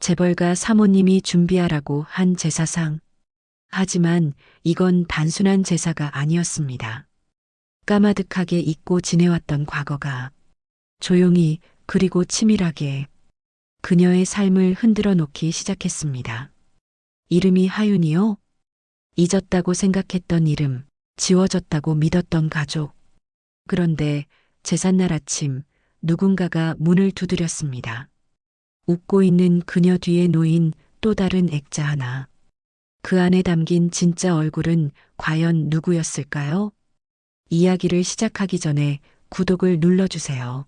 재벌가 사모님이 준비하라고 한 제사상. 하지만 이건 단순한 제사가 아니었습니다. 까마득하게 잊고 지내왔던 과거가 조용히 그리고 치밀하게 그녀의 삶을 흔들어 놓기 시작했습니다. 이름이 하윤이요? 잊었다고 생각했던 이름, 지워졌다고 믿었던 가족. 그런데 제삿날 아침 누군가가 문을 두드렸습니다. 웃고 있는 그녀 뒤에 놓인 또 다른 액자 하나. 그 안에 담긴 진짜 얼굴은 과연 누구였을까요? 이야기를 시작하기 전에 구독을 눌러주세요.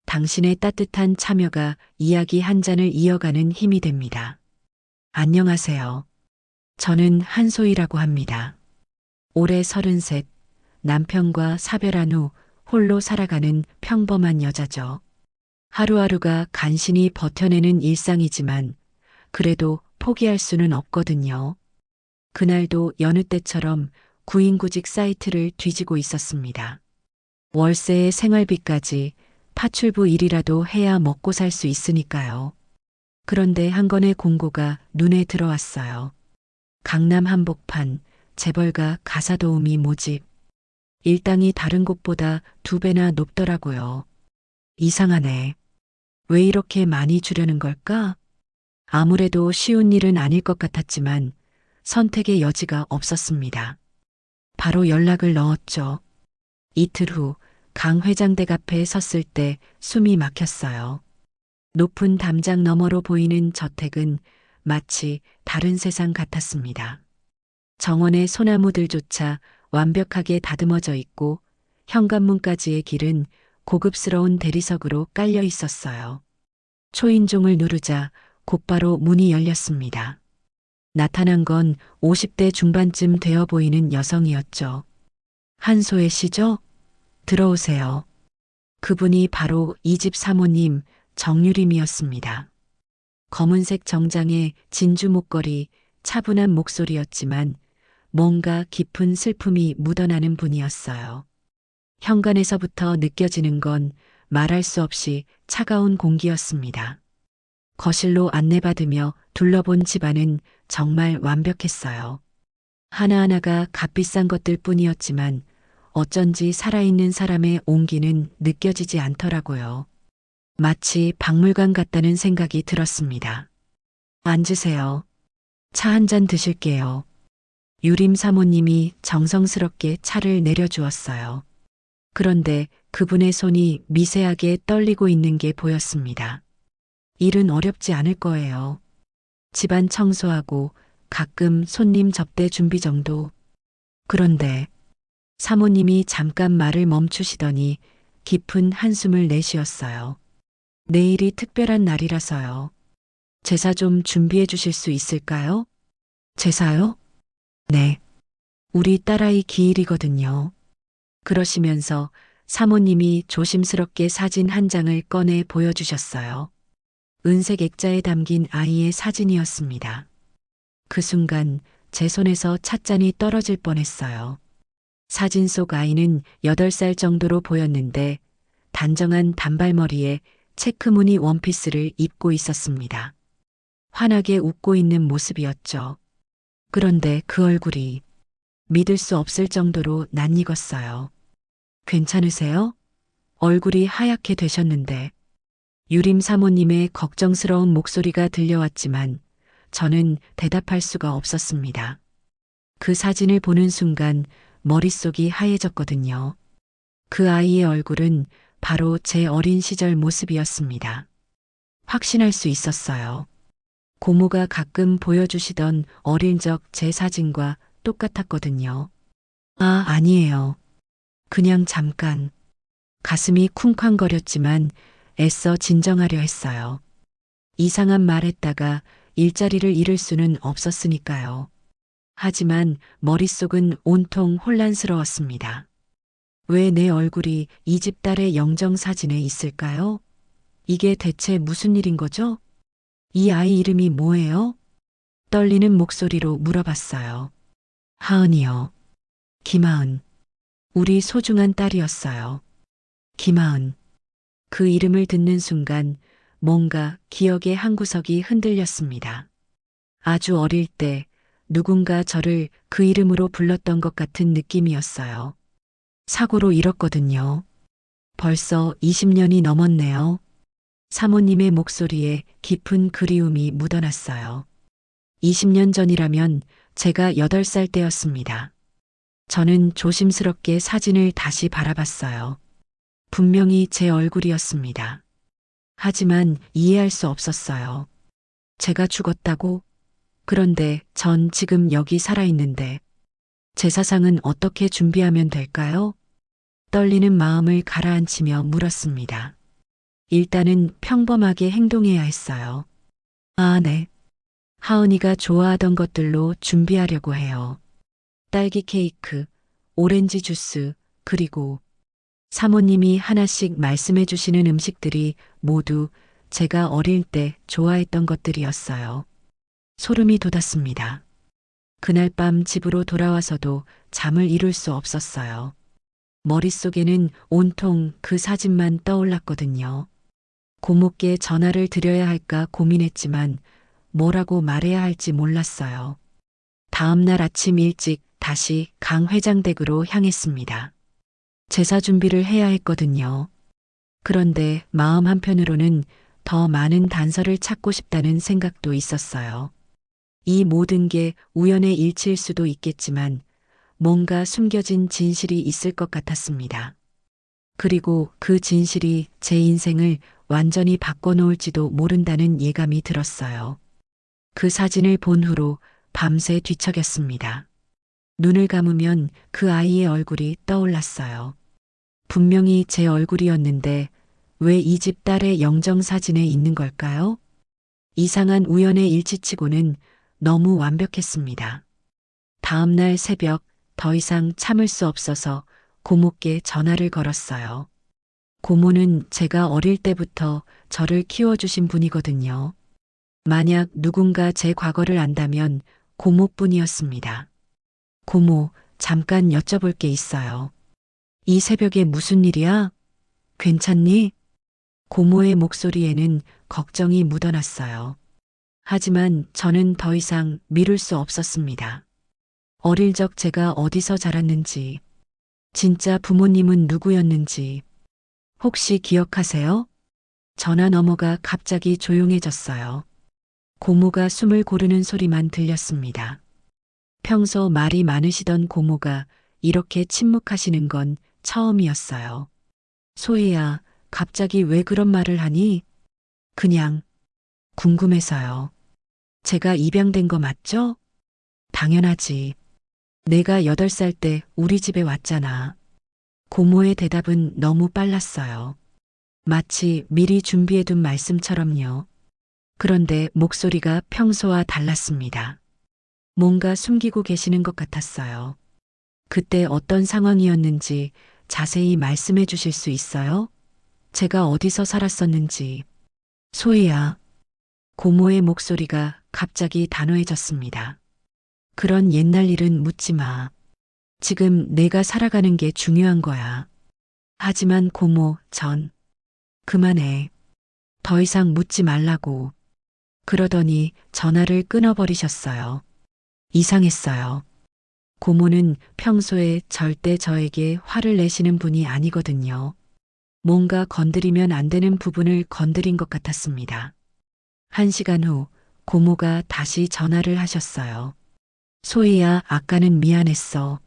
당신의 따뜻한 참여가 이야기 한 잔을 이어가는 힘이 됩니다. 안녕하세요. 저는 한소희라고 합니다. 올해 33, 남편과 사별한 후 홀로 살아가는 평범한 여자죠. 하루하루가 간신히 버텨내는 일상이지만 그래도 포기할 수는 없거든요. 그날도 여느 때처럼 구인구직 사이트를 뒤지고 있었습니다. 월세에 생활비까지 파출부 일이라도 해야 먹고 살 수 있으니까요. 그런데 한 건의 공고가 눈에 들어왔어요. 강남 한복판 재벌가 가사도우미 모집. 일당이 다른 곳보다 2배나 높더라고요. 이상하네. 왜 이렇게 많이 주려는 걸까? 아무래도 쉬운 일은 아닐 것 같았지만 선택의 여지가 없었습니다. 바로 연락을 넣었죠. 이틀 후 강 회장 댁 앞에 섰을 때 숨이 막혔어요. 높은 담장 너머로 보이는 저택은 마치 다른 세상 같았습니다. 정원의 소나무들조차 완벽하게 다듬어져 있고 현관문까지의 길은 고급스러운 대리석으로 깔려 있었어요. 초인종을 누르자 곧바로 문이 열렸습니다. 나타난 건 50대 중반쯤 되어 보이는 여성이었죠. 한소혜 씨죠? 들어오세요. 그분이 바로 이 집 사모님 정유림이었습니다. 검은색 정장에 진주 목걸이, 차분한 목소리였지만 뭔가 깊은 슬픔이 묻어나는 분이었어요. 현관에서부터 느껴지는 건 말할 수 없이 차가운 공기였습니다. 거실로 안내받으며 둘러본 집안은 정말 완벽했어요. 하나하나가 값비싼 것들 뿐이었지만 어쩐지 살아있는 사람의 온기는 느껴지지 않더라고요. 마치 박물관 같다는 생각이 들었습니다. 앉으세요. 차 한 잔 드실게요. 유림 사모님이 정성스럽게 차를 내려주었어요. 그런데 그분의 손이 미세하게 떨리고 있는 게 보였습니다. 일은 어렵지 않을 거예요. 집안 청소하고 가끔 손님 접대 준비 정도. 그런데 사모님이 잠깐 말을 멈추시더니 깊은 한숨을 내쉬었어요. 내일이 특별한 날이라서요. 제사 좀 준비해 주실 수 있을까요? 제사요? 네. 우리 딸아이 기일이거든요. 그러시면서 사모님이 조심스럽게 사진 한 장을 꺼내 보여주셨어요. 은색 액자에 담긴 아이의 사진이었습니다. 그 순간 제 손에서 찻잔이 떨어질 뻔했어요. 사진 속 아이는 8살 정도로 보였는데 단정한 단발머리에 체크무늬 원피스를 입고 있었습니다. 환하게 웃고 있는 모습이었죠. 그런데 그 얼굴이 믿을 수 없을 정도로 낯익었어요. 괜찮으세요? 얼굴이 하얗게 되셨는데 유림 사모님의 걱정스러운 목소리가 들려왔지만 저는 대답할 수가 없었습니다. 그 사진을 보는 순간 머릿속이 하얘졌거든요. 그 아이의 얼굴은 바로 제 어린 시절 모습이었습니다. 확신할 수 있었어요. 고모가 가끔 보여주시던 어릴 적 제 사진과 똑같았거든요. 아, 아니에요. 그냥 잠깐. 가슴이 쿵쾅거렸지만 애써 진정하려 했어요. 이상한 말 했다가 일자리를 잃을 수는 없었으니까요. 하지만 머릿속은 온통 혼란스러웠습니다. 왜 내 얼굴이 이 집 딸의 영정사진에 있을까요? 이게 대체 무슨 일인 거죠? 이 아이 이름이 뭐예요? 떨리는 목소리로 물어봤어요. 하은이요. 김하은. 우리 소중한 딸이었어요. 김하은. 그 이름을 듣는 순간 뭔가 기억의 한 구석이 흔들렸습니다. 아주 어릴 때 누군가 저를 그 이름으로 불렀던 것 같은 느낌이었어요. 사고로 잃었거든요. 벌써 20년이 넘었네요. 사모님의 목소리에 깊은 그리움이 묻어났어요. 20년 전이라면 제가 8살 때였습니다. 저는 조심스럽게 사진을 다시 바라봤어요. 분명히 제 얼굴이었습니다. 하지만 이해할 수 없었어요. 제가 죽었다고? 그런데 전 지금 여기 살아있는데 제사상은 어떻게 준비하면 될까요? 떨리는 마음을 가라앉히며 물었습니다. 일단은 평범하게 행동해야 했어요. 아, 네. 하은이가 좋아하던 것들로 준비하려고 해요. 딸기 케이크, 오렌지 주스, 그리고 사모님이 하나씩 말씀해 주시는 음식들이 모두 제가 어릴 때 좋아했던 것들이었어요. 소름이 돋았습니다. 그날 밤 집으로 돌아와서도 잠을 이룰 수 없었어요. 머릿속에는 온통 그 사진만 떠올랐거든요. 고모께 전화를 드려야 할까 고민했지만 뭐라고 말해야 할지 몰랐어요. 다음 날 아침 일찍 다시 강 회장 댁으로 향했습니다. 제사 준비를 해야 했거든요. 그런데 마음 한편으로는 더 많은 단서를 찾고 싶다는 생각도 있었어요. 이 모든 게 우연의 일치일 수도 있겠지만 뭔가 숨겨진 진실이 있을 것 같았습니다. 그리고 그 진실이 제 인생을 완전히 바꿔놓을지도 모른다는 예감이 들었어요. 그 사진을 본 후로 밤새 뒤척였습니다. 눈을 감으면 그 아이의 얼굴이 떠올랐어요. 분명히 제 얼굴이었는데 왜 이 집 딸의 영정사진에 있는 걸까요? 이상한 우연의 일치치고는 너무 완벽했습니다. 다음 날 새벽 더 이상 참을 수 없어서 고모께 전화를 걸었어요. 고모는 제가 어릴 때부터 저를 키워주신 분이거든요. 만약 누군가 제 과거를 안다면 고모뿐이었습니다. 고모, 잠깐 여쭤볼 게 있어요. 이 새벽에 무슨 일이야? 괜찮니? 고모의 목소리에는 걱정이 묻어났어요. 하지만 저는 더 이상 미룰 수 없었습니다. 어릴 적 제가 어디서 자랐는지, 진짜 부모님은 누구였는지, 혹시 기억하세요? 전화 너머가 갑자기 조용해졌어요. 고모가 숨을 고르는 소리만 들렸습니다. 평소 말이 많으시던 고모가 이렇게 침묵하시는 건 처음이었어요. 소희야, 갑자기 왜 그런 말을 하니? 그냥 궁금해서요. 제가 입양된 거 맞죠? 당연하지. 내가 8살 때 우리 집에 왔잖아. 고모의 대답은 너무 빨랐어요. 마치 미리 준비해둔 말씀처럼요. 그런데 목소리가 평소와 달랐습니다. 뭔가 숨기고 계시는 것 같았어요. 그때 어떤 상황이었는지 자세히 말씀해 주실 수 있어요? 제가 어디서 살았었는지. 소희야. 고모의 목소리가 갑자기 단호해졌습니다. 그런 옛날 일은 묻지 마. 지금 내가 살아가는 게 중요한 거야. 하지만 고모, 그만해. 더 이상 묻지 말라고. 그러더니 전화를 끊어버리셨어요. 이상했어요. 고모는 평소에 절대 저에게 화를 내시는 분이 아니거든요. 뭔가 건드리면 안 되는 부분을 건드린 것 같았습니다. 1시간 후 고모가 다시 전화를 하셨어요. 소희야, 아까는 미안했어.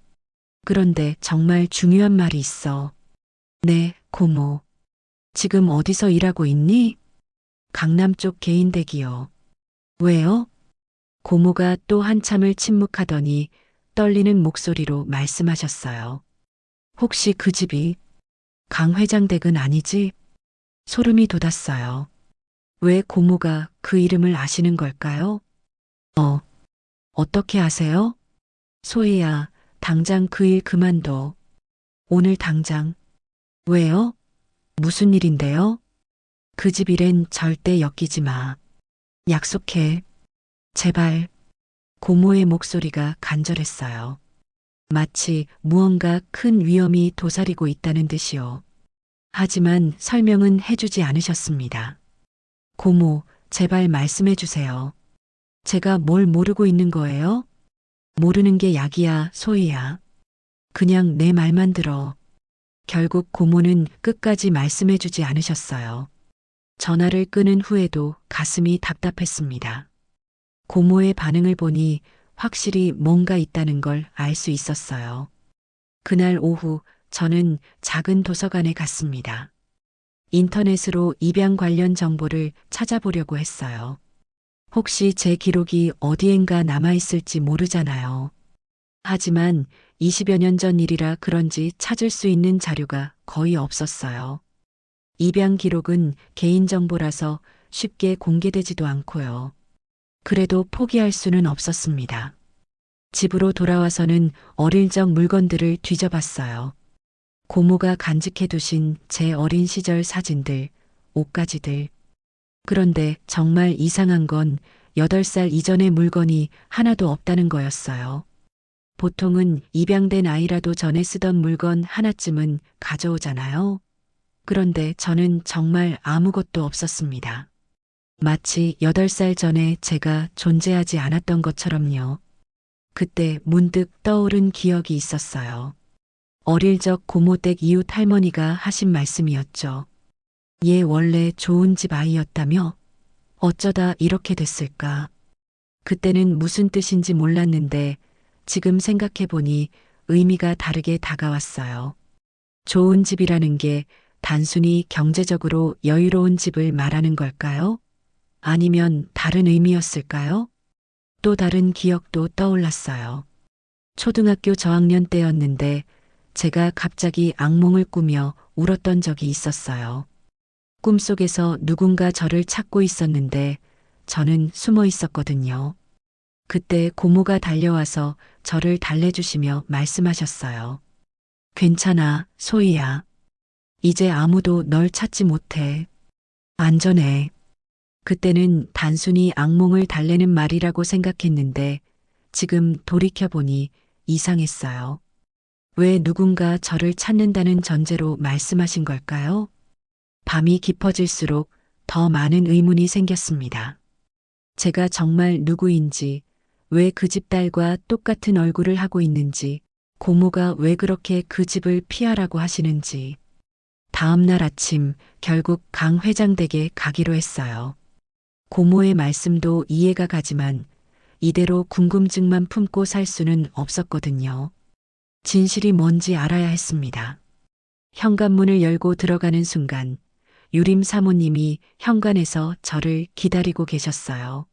그런데 정말 중요한 말이 있어. 네, 고모. 지금 어디서 일하고 있니? 강남 쪽 개인댁이요. 왜요? 고모가 또 한참을 침묵하더니 떨리는 목소리로 말씀하셨어요. 혹시 그 집이 강 회장 댁은 아니지? 소름이 돋았어요. 왜 고모가 그 이름을 아시는 걸까요? 어떻게 아세요? 소희야, 당장 그 일 그만둬. 오늘 당장. 왜요? 무슨 일인데요? 그 집 일엔 절대 엮이지 마. 약속해. 제발. 고모의 목소리가 간절했어요. 마치 무언가 큰 위험이 도사리고 있다는 듯이요. 하지만 설명은 해주지 않으셨습니다. 고모, 제발 말씀해 주세요. 제가 뭘 모르고 있는 거예요? 모르는 게 약이야, 소희야. 그냥 내 말만 들어. 결국 고모는 끝까지 말씀해 주지 않으셨어요. 전화를 끊은 후에도 가슴이 답답했습니다. 고모의 반응을 보니 확실히 뭔가 있다는 걸 알 수 있었어요. 그날 오후 저는 작은 도서관에 갔습니다. 인터넷으로 입양 관련 정보를 찾아보려고 했어요. 혹시 제 기록이 어디엔가 남아있을지 모르잖아요. 하지만 20여 년 전 일이라 그런지 찾을 수 있는 자료가 거의 없었어요. 입양 기록은 개인정보라서 쉽게 공개되지도 않고요. 그래도 포기할 수는 없었습니다. 집으로 돌아와서는 어릴 적 물건들을 뒤져봤어요. 고모가 간직해 두신 제 어린 시절 사진들, 옷가지들. 그런데 정말 이상한 건 8살 이전의 물건이 하나도 없다는 거였어요. 보통은 입양된 아이라도 전에 쓰던 물건 하나쯤은 가져오잖아요. 그런데 저는 정말 아무것도 없었습니다. 마치 8살 전에 제가 존재하지 않았던 것처럼요. 그때 문득 떠오른 기억이 있었어요. 어릴 적 고모 댁 이웃 할머니가 하신 말씀이었죠. 얘 원래 좋은 집 아이였다며? 어쩌다 이렇게 됐을까? 그때는 무슨 뜻인지 몰랐는데 지금 생각해보니 의미가 다르게 다가왔어요. 좋은 집이라는 게 단순히 경제적으로 여유로운 집을 말하는 걸까요? 아니면 다른 의미였을까요? 또 다른 기억도 떠올랐어요. 초등학교 저학년 때였는데 제가 갑자기 악몽을 꾸며 울었던 적이 있었어요. 꿈속에서 누군가 저를 찾고 있었는데 저는 숨어 있었거든요. 그때 고모가 달려와서 저를 달래주시며 말씀하셨어요. 괜찮아, 소희야. 이제 아무도 널 찾지 못해. 안전해. 그때는 단순히 악몽을 달래는 말이라고 생각했는데 지금 돌이켜보니 이상했어요. 왜 누군가 저를 찾는다는 전제로 말씀하신 걸까요? 밤이 깊어질수록 더 많은 의문이 생겼습니다. 제가 정말 누구인지, 왜 그 집 딸과 똑같은 얼굴을 하고 있는지, 고모가 왜 그렇게 그 집을 피하라고 하시는지. 다음 날 아침 결국 강 회장 댁에 가기로 했어요. 고모의 말씀도 이해가 가지만 이대로 궁금증만 품고 살 수는 없었거든요. 진실이 뭔지 알아야 했습니다. 현관문을 열고 들어가는 순간 유림 사모님이 현관에서 저를 기다리고 계셨어요.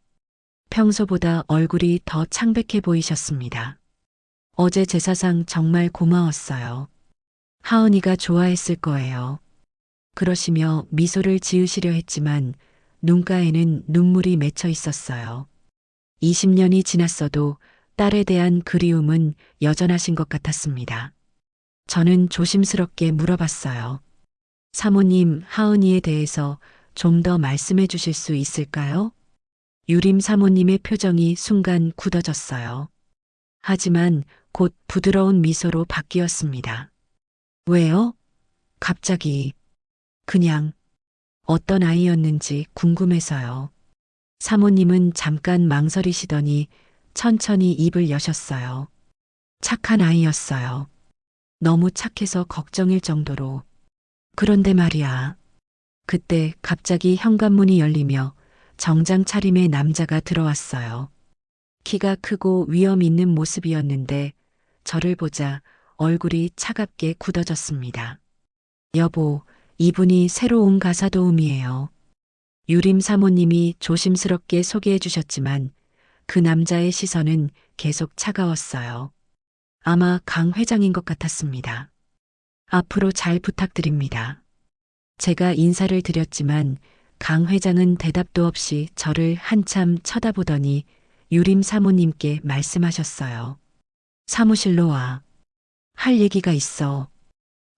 평소보다 얼굴이 더 창백해 보이셨습니다. 어제 제사상 정말 고마웠어요. 하은이가 좋아했을 거예요. 그러시며 미소를 지으시려 했지만 눈가에는 눈물이 맺혀 있었어요. 20년이 지났어도 딸에 대한 그리움은 여전하신 것 같았습니다. 저는 조심스럽게 물어봤어요. 사모님, 하은이에 대해서 좀 더 말씀해 주실 수 있을까요? 유림 사모님의 표정이 순간 굳어졌어요. 하지만 곧 부드러운 미소로 바뀌었습니다. 왜요? 갑자기. 그냥 어떤 아이였는지 궁금해서요. 사모님은 잠깐 망설이시더니 천천히 입을 여셨어요. 착한 아이였어요. 너무 착해서 걱정일 정도로. 그런데 말이야. 그때 갑자기 현관문이 열리며 정장 차림의 남자가 들어왔어요. 키가 크고 위험 있는 모습이었는데 저를 보자 얼굴이 차갑게 굳어졌습니다. 여보, 이분이 새로 온 가사 도우미예요. 유림 사모님이 조심스럽게 소개해 주셨지만 그 남자의 시선은 계속 차가웠어요. 아마 강 회장인 것 같았습니다. 앞으로 잘 부탁드립니다. 제가 인사를 드렸지만 강 회장은 대답도 없이 저를 한참 쳐다보더니 유림 사모님께 말씀하셨어요. 사무실로 와. 할 얘기가 있어.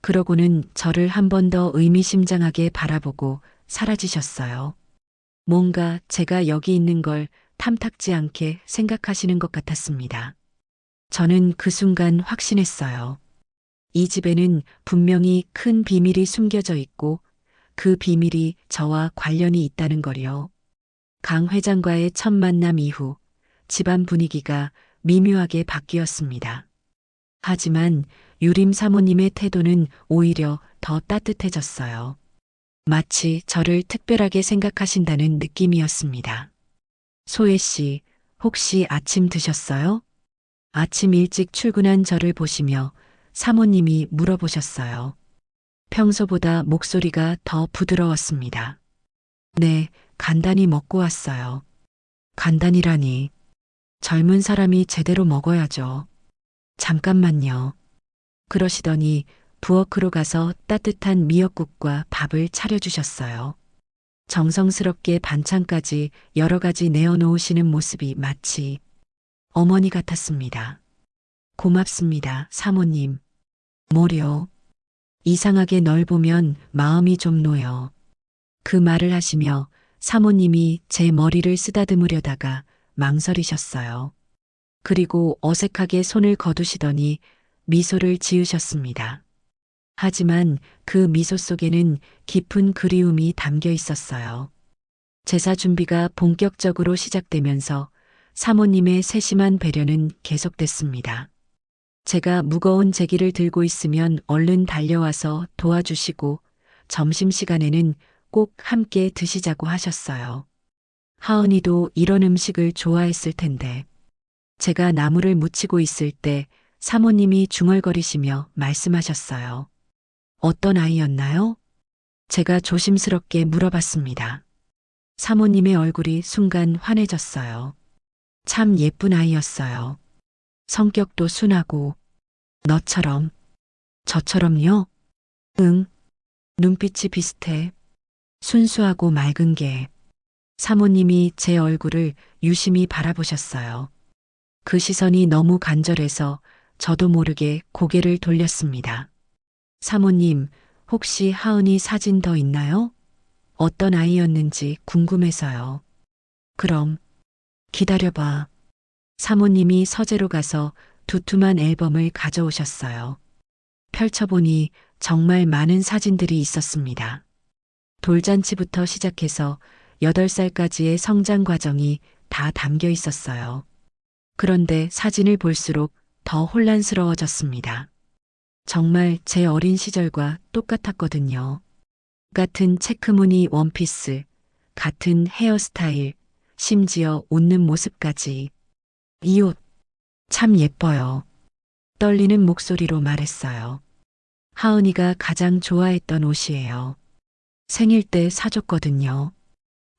그러고는 저를 한 번 더 의미심장하게 바라보고 사라지셨어요. 뭔가 제가 여기 있는 걸 탐탁지 않게 생각하시는 것 같았습니다. 저는 그 순간 확신했어요. 이 집에는 분명히 큰 비밀이 숨겨져 있고 그 비밀이 저와 관련이 있다는 거리요. 강 회장과의 첫 만남 이후 집안 분위기가 미묘하게 바뀌었습니다. 하지만 유림 사모님의 태도는 오히려 더 따뜻해졌어요. 마치 저를 특별하게 생각하신다는 느낌이었습니다. 소혜 씨, 혹시 아침 드셨어요? 아침 일찍 출근한 저를 보시며 사모님이 물어보셨어요. 평소보다 목소리가 더 부드러웠습니다. 네, 간단히 먹고 왔어요. 간단이라니. 젊은 사람이 제대로 먹어야죠. 잠깐만요. 그러시더니 부엌으로 가서 따뜻한 미역국과 밥을 차려주셨어요. 정성스럽게 반찬까지 여러 가지 내어놓으시는 모습이 마치 어머니 같았습니다. 고맙습니다, 사모님. 뭐려? 이상하게 널 보면 마음이 좀 놓여. 그 말을 하시며 사모님이 제 머리를 쓰다듬으려다가 망설이셨어요. 그리고 어색하게 손을 거두시더니 미소를 지으셨습니다. 하지만 그 미소 속에는 깊은 그리움이 담겨 있었어요. 제사 준비가 본격적으로 시작되면서 사모님의 세심한 배려는 계속됐습니다. 제가 무거운 제기를 들고 있으면 얼른 달려와서 도와주시고 점심시간에는 꼭 함께 드시자고 하셨어요. 하은이도 이런 음식을 좋아했을 텐데 제가 나무를 묻히고 있을 때 사모님이 중얼거리시며 말씀하셨어요. 어떤 아이였나요? 제가 조심스럽게 물어봤습니다. 사모님의 얼굴이 순간 환해졌어요. 참 예쁜 아이였어요. 성격도 순하고 너처럼, 저처럼요? 응, 눈빛이 비슷해. 순수하고 맑은 게. 사모님이 제 얼굴을 유심히 바라보셨어요. 그 시선이 너무 간절해서 저도 모르게 고개를 돌렸습니다. 사모님, 혹시 하은이 사진 더 있나요? 어떤 아이였는지 궁금해서요. 그럼, 기다려봐. 사모님이 서재로 가서 두툼한 앨범을 가져오셨어요. 펼쳐보니 정말 많은 사진들이 있었습니다. 돌잔치부터 시작해서 8살까지의 성장 과정이 다 담겨 있었어요. 그런데 사진을 볼수록 더 혼란스러워졌습니다. 정말 제 어린 시절과 똑같았거든요. 같은 체크무늬 원피스, 같은 헤어스타일, 심지어 웃는 모습까지. 이 옷, 참 예뻐요. 떨리는 목소리로 말했어요. 하은이가 가장 좋아했던 옷이에요. 생일 때 사줬거든요.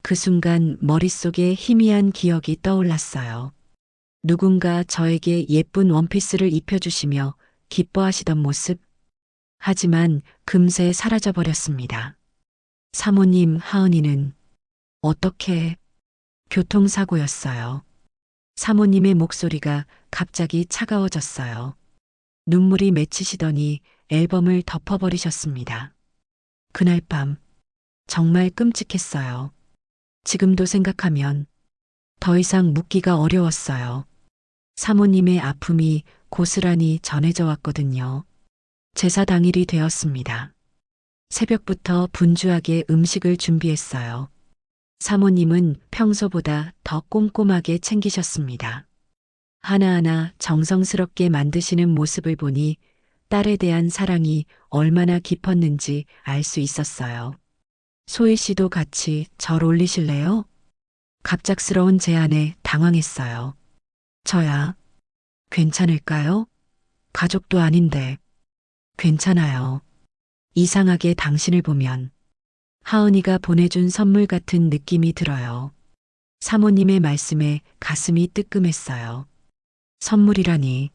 그 순간 머릿속에 희미한 기억이 떠올랐어요. 누군가 저에게 예쁜 원피스를 입혀주시며 기뻐하시던 모습. 하지만 금세 사라져버렸습니다. 사모님 하은이는 어떻게 교통사고였어요. 사모님의 목소리가 갑자기 차가워졌어요. 눈물이 맺히시더니 앨범을 덮어버리셨습니다. 그날 밤 정말 끔찍했어요. 지금도 생각하면 더 이상 묻기가 어려웠어요. 사모님의 아픔이 고스란히 전해져 왔거든요. 제사 당일이 되었습니다. 새벽부터 분주하게 음식을 준비했어요. 사모님은 평소보다 더 꼼꼼하게 챙기셨습니다. 하나하나 정성스럽게 만드시는 모습을 보니 딸에 대한 사랑이 얼마나 깊었는지 알 수 있었어요. 소희 씨도 같이 절 올리실래요? 갑작스러운 제안에 당황했어요. 저야 괜찮을까요? 가족도 아닌데. 괜찮아요. 이상하게 당신을 보면 하은이가 보내준 선물 같은 느낌이 들어요. 사모님의 말씀에 가슴이 뜨끔했어요. 선물이라니.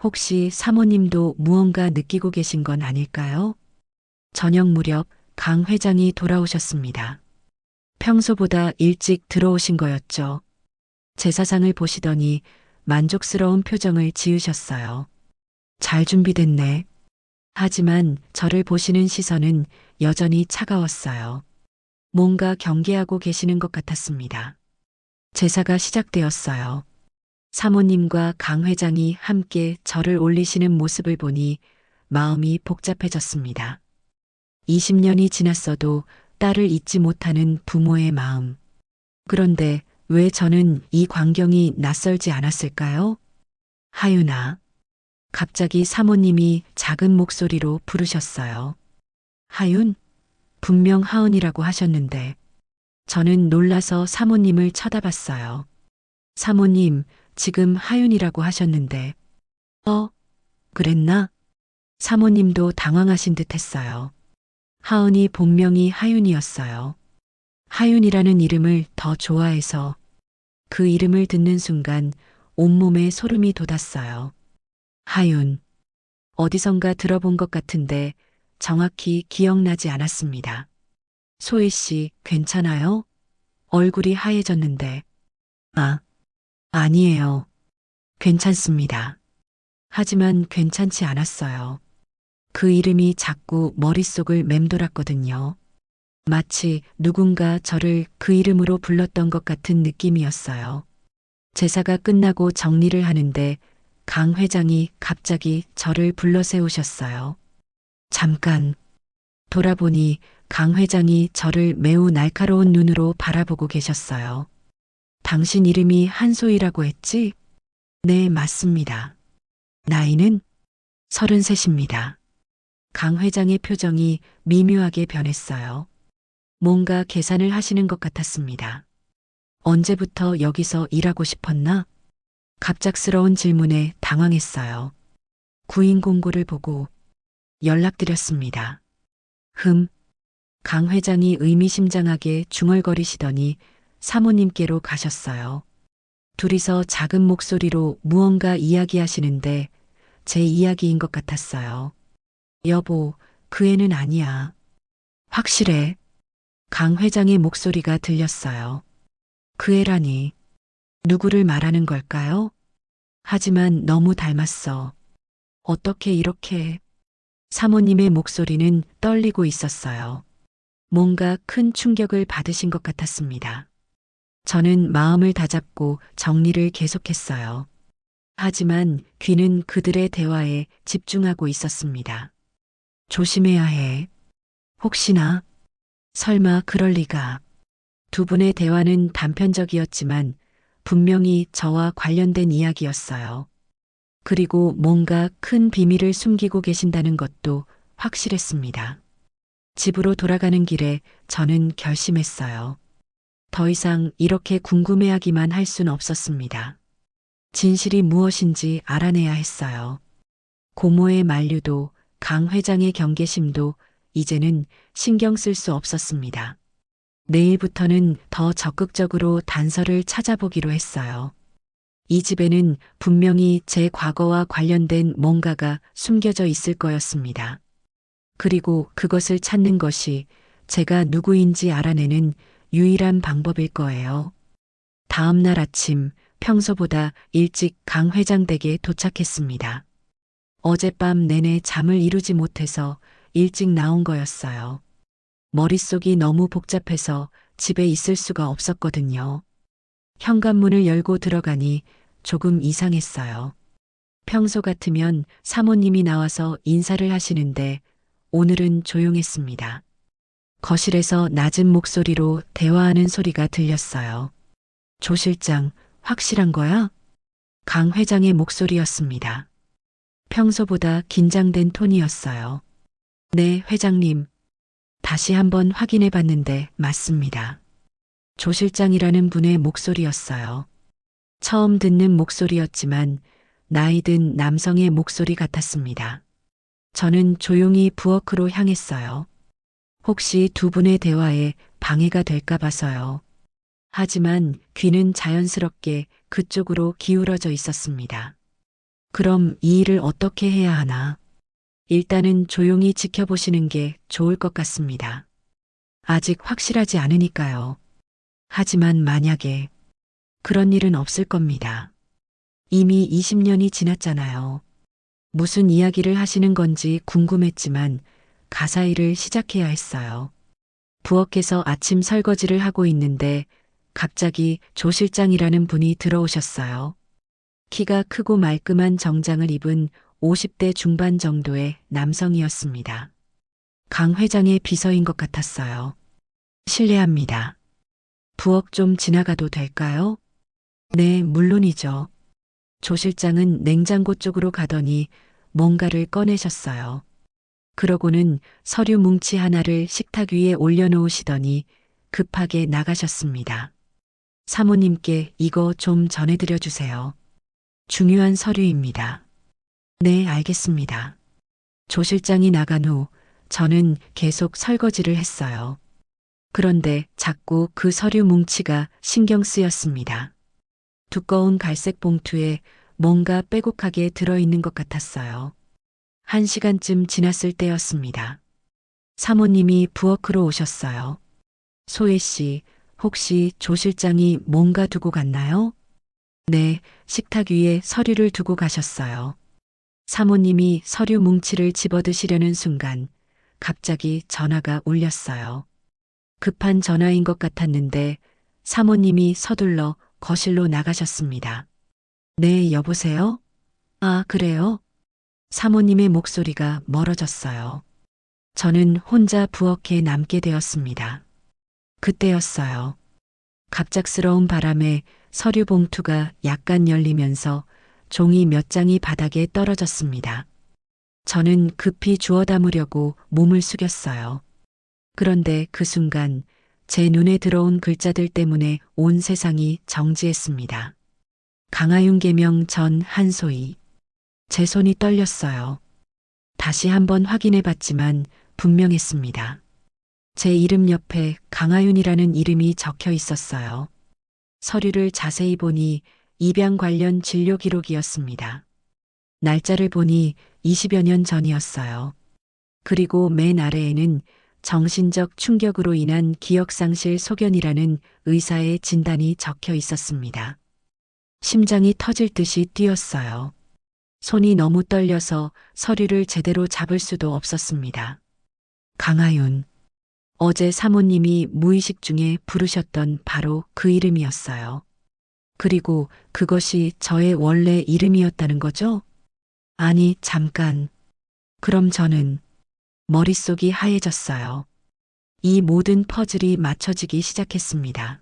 혹시 사모님도 무언가 느끼고 계신 건 아닐까요? 저녁 무렵 강 회장이 돌아오셨습니다. 평소보다 일찍 들어오신 거였죠. 제사상을 보시더니 만족스러운 표정을 지으셨어요. 잘 준비됐네. 하지만 저를 보시는 시선은 여전히 차가웠어요. 뭔가 경계하고 계시는 것 같았습니다. 제사가 시작되었어요. 사모님과 강 회장이 함께 절을 올리시는 모습을 보니 마음이 복잡해졌습니다. 20년이 지났어도 딸을 잊지 못하는 부모의 마음. 그런데 왜 저는 이 광경이 낯설지 않았을까요? 하윤아. 갑자기 사모님이 작은 목소리로 부르셨어요. 하윤? 분명 하은이라고 하셨는데 저는 놀라서 사모님을 쳐다봤어요. 사모님, 지금 하윤이라고 하셨는데 그랬나? 사모님도 당황하신 듯 했어요. 하은이 본명이 하윤이었어요. 하윤이라는 이름을 더 좋아해서 그 이름을 듣는 순간 온몸에 소름이 돋았어요. 하윤. 어디선가 들어본 것 같은데 정확히 기억나지 않았습니다. 소희 씨, 괜찮아요? 얼굴이 하얘졌는데. 아니에요. 괜찮습니다. 하지만 괜찮지 않았어요. 그 이름이 자꾸 머릿속을 맴돌았거든요. 마치 누군가 저를 그 이름으로 불렀던 것 같은 느낌이었어요. 제사가 끝나고 정리를 하는데 강 회장이 갑자기 저를 불러 세우셨어요. 잠깐. 돌아보니 강 회장이 저를 매우 날카로운 눈으로 바라보고 계셨어요. 당신 이름이 한소희라고 했지? 네, 맞습니다. 나이는 33입니다. 강 회장의 표정이 미묘하게 변했어요. 뭔가 계산을 하시는 것 같았습니다. 언제부터 여기서 일하고 싶었나? 갑작스러운 질문에 당황했어요. 구인 공고를 보고 연락드렸습니다. 강 회장이 의미심장하게 중얼거리시더니 사모님께로 가셨어요. 둘이서 작은 목소리로 무언가 이야기하시는데 제 이야기인 것 같았어요. 여보, 그 애는 아니야. 확실해. 강 회장의 목소리가 들렸어요. 그 애라니. 누구를 말하는 걸까요? 하지만 너무 닮았어. 어떻게 이렇게. 사모님의 목소리는 떨리고 있었어요. 뭔가 큰 충격을 받으신 것 같았습니다. 저는 마음을 다잡고 정리를 계속했어요. 하지만 귀는 그들의 대화에 집중하고 있었습니다. 조심해야 해. 혹시나, 설마 그럴 리가. 두 분의 대화는 단편적이었지만 분명히 저와 관련된 이야기였어요. 그리고 뭔가 큰 비밀을 숨기고 계신다는 것도 확실했습니다. 집으로 돌아가는 길에 저는 결심했어요. 더 이상 이렇게 궁금해하기만 할 순 없었습니다. 진실이 무엇인지 알아내야 했어요. 고모의 만류도 강 회장의 경계심도 이제는 신경 쓸 수 없었습니다. 내일부터는 더 적극적으로 단서를 찾아보기로 했어요. 이 집에는 분명히 제 과거와 관련된 뭔가가 숨겨져 있을 거였습니다. 그리고 그것을 찾는 것이 제가 누구인지 알아내는 유일한 방법일 거예요. 다음 날 아침 평소보다 일찍 강 회장 댁에 도착했습니다. 어젯밤 내내 잠을 이루지 못해서 일찍 나온 거였어요. 머릿속이 너무 복잡해서 집에 있을 수가 없었거든요. 현관문을 열고 들어가니 조금 이상했어요. 평소 같으면 사모님이 나와서 인사를 하시는데 오늘은 조용했습니다. 거실에서 낮은 목소리로 대화하는 소리가 들렸어요. 조 실장, 확실한 거야? 강 회장의 목소리였습니다. 평소보다 긴장된 톤이었어요. 네, 회장님. 다시 한번 확인해 봤는데 맞습니다. 조 실장이라는 분의 목소리였어요. 처음 듣는 목소리였지만 나이 든 남성의 목소리 같았습니다. 저는 조용히 부엌으로 향했어요. 혹시 두 분의 대화에 방해가 될까 봐서요. 하지만 귀는 자연스럽게 그쪽으로 기울어져 있었습니다. 그럼 이 일을 어떻게 해야 하나? 일단은 조용히 지켜보시는 게 좋을 것 같습니다. 아직 확실하지 않으니까요. 하지만 만약에 그런 일은 없을 겁니다. 이미 20년이 지났잖아요. 무슨 이야기를 하시는 건지 궁금했지만 가사 일을 시작해야 했어요. 부엌에서 아침 설거지를 하고 있는데 갑자기 조 실장이라는 분이 들어오셨어요. 키가 크고 말끔한 정장을 입은 50대 중반 정도의 남성이었습니다. 강 회장의 비서인 것 같았어요. 실례합니다. 부엌 좀 지나가도 될까요? 네, 물론이죠. 조 실장은 냉장고 쪽으로 가더니 뭔가를 꺼내셨어요. 그러고는 서류 뭉치 하나를 식탁 위에 올려놓으시더니 급하게 나가셨습니다. 사모님께 이거 좀 전해드려 주세요. 중요한 서류입니다. 네, 알겠습니다. 조 실장이 나간 후 저는 계속 설거지를 했어요. 그런데 자꾸 그 서류 뭉치가 신경 쓰였습니다. 두꺼운 갈색 봉투에 뭔가 빼곡하게 들어있는 것 같았어요. 1시간쯤 지났을 때였습니다. 사모님이 부엌으로 오셨어요. 소혜 씨, 혹시 조 실장이 뭔가 두고 갔나요? 네, 식탁 위에 서류를 두고 가셨어요. 사모님이 서류 뭉치를 집어드시려는 순간 갑자기 전화가 울렸어요. 급한 전화인 것 같았는데 사모님이 서둘러 거실로 나가셨습니다. 네, 여보세요? 아, 그래요? 사모님의 목소리가 멀어졌어요. 저는 혼자 부엌에 남게 되었습니다. 그때였어요. 갑작스러운 바람에 서류 봉투가 약간 열리면서 종이 몇 장이 바닥에 떨어졌습니다. 저는 급히 주워 담으려고 몸을 숙였어요. 그런데 그 순간 제 눈에 들어온 글자들 때문에 온 세상이 정지했습니다. 강하윤 개명 전 한소희. 제 손이 떨렸어요. 다시 한번 확인해 봤지만 분명했습니다. 제 이름 옆에 강하윤이라는 이름이 적혀 있었어요. 서류를 자세히 보니 입양 관련 진료 기록이었습니다. 날짜를 보니 20여 년 전이었어요. 그리고 맨 아래에는 정신적 충격으로 인한 기억상실 소견이라는 의사의 진단이 적혀 있었습니다. 심장이 터질 듯이 뛰었어요. 손이 너무 떨려서 서류를 제대로 잡을 수도 없었습니다. 강하윤. 어제 사모님이 무의식 중에 부르셨던 바로 그 이름이었어요. 그리고 그것이 저의 원래 이름이었다는 거죠? 아니, 잠깐. 그럼 저는 머릿속이 하얘졌어요. 이 모든 퍼즐이 맞춰지기 시작했습니다.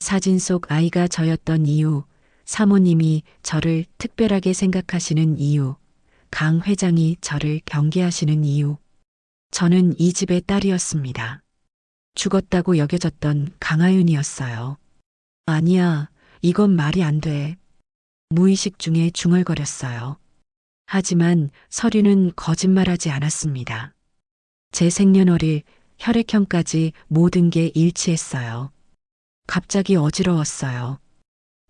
사진 속 아이가 저였던 이유, 사모님이 저를 특별하게 생각하시는 이유, 강 회장이 저를 경계하시는 이유. 저는 이 집의 딸이었습니다. 죽었다고 여겨졌던 강하윤이었어요. 아니야, 이건 말이 안 돼. 무의식 중에 중얼거렸어요. 하지만 서류는 거짓말하지 않았습니다. 제 생년월일, 혈액형까지 모든 게 일치했어요. 갑자기 어지러웠어요.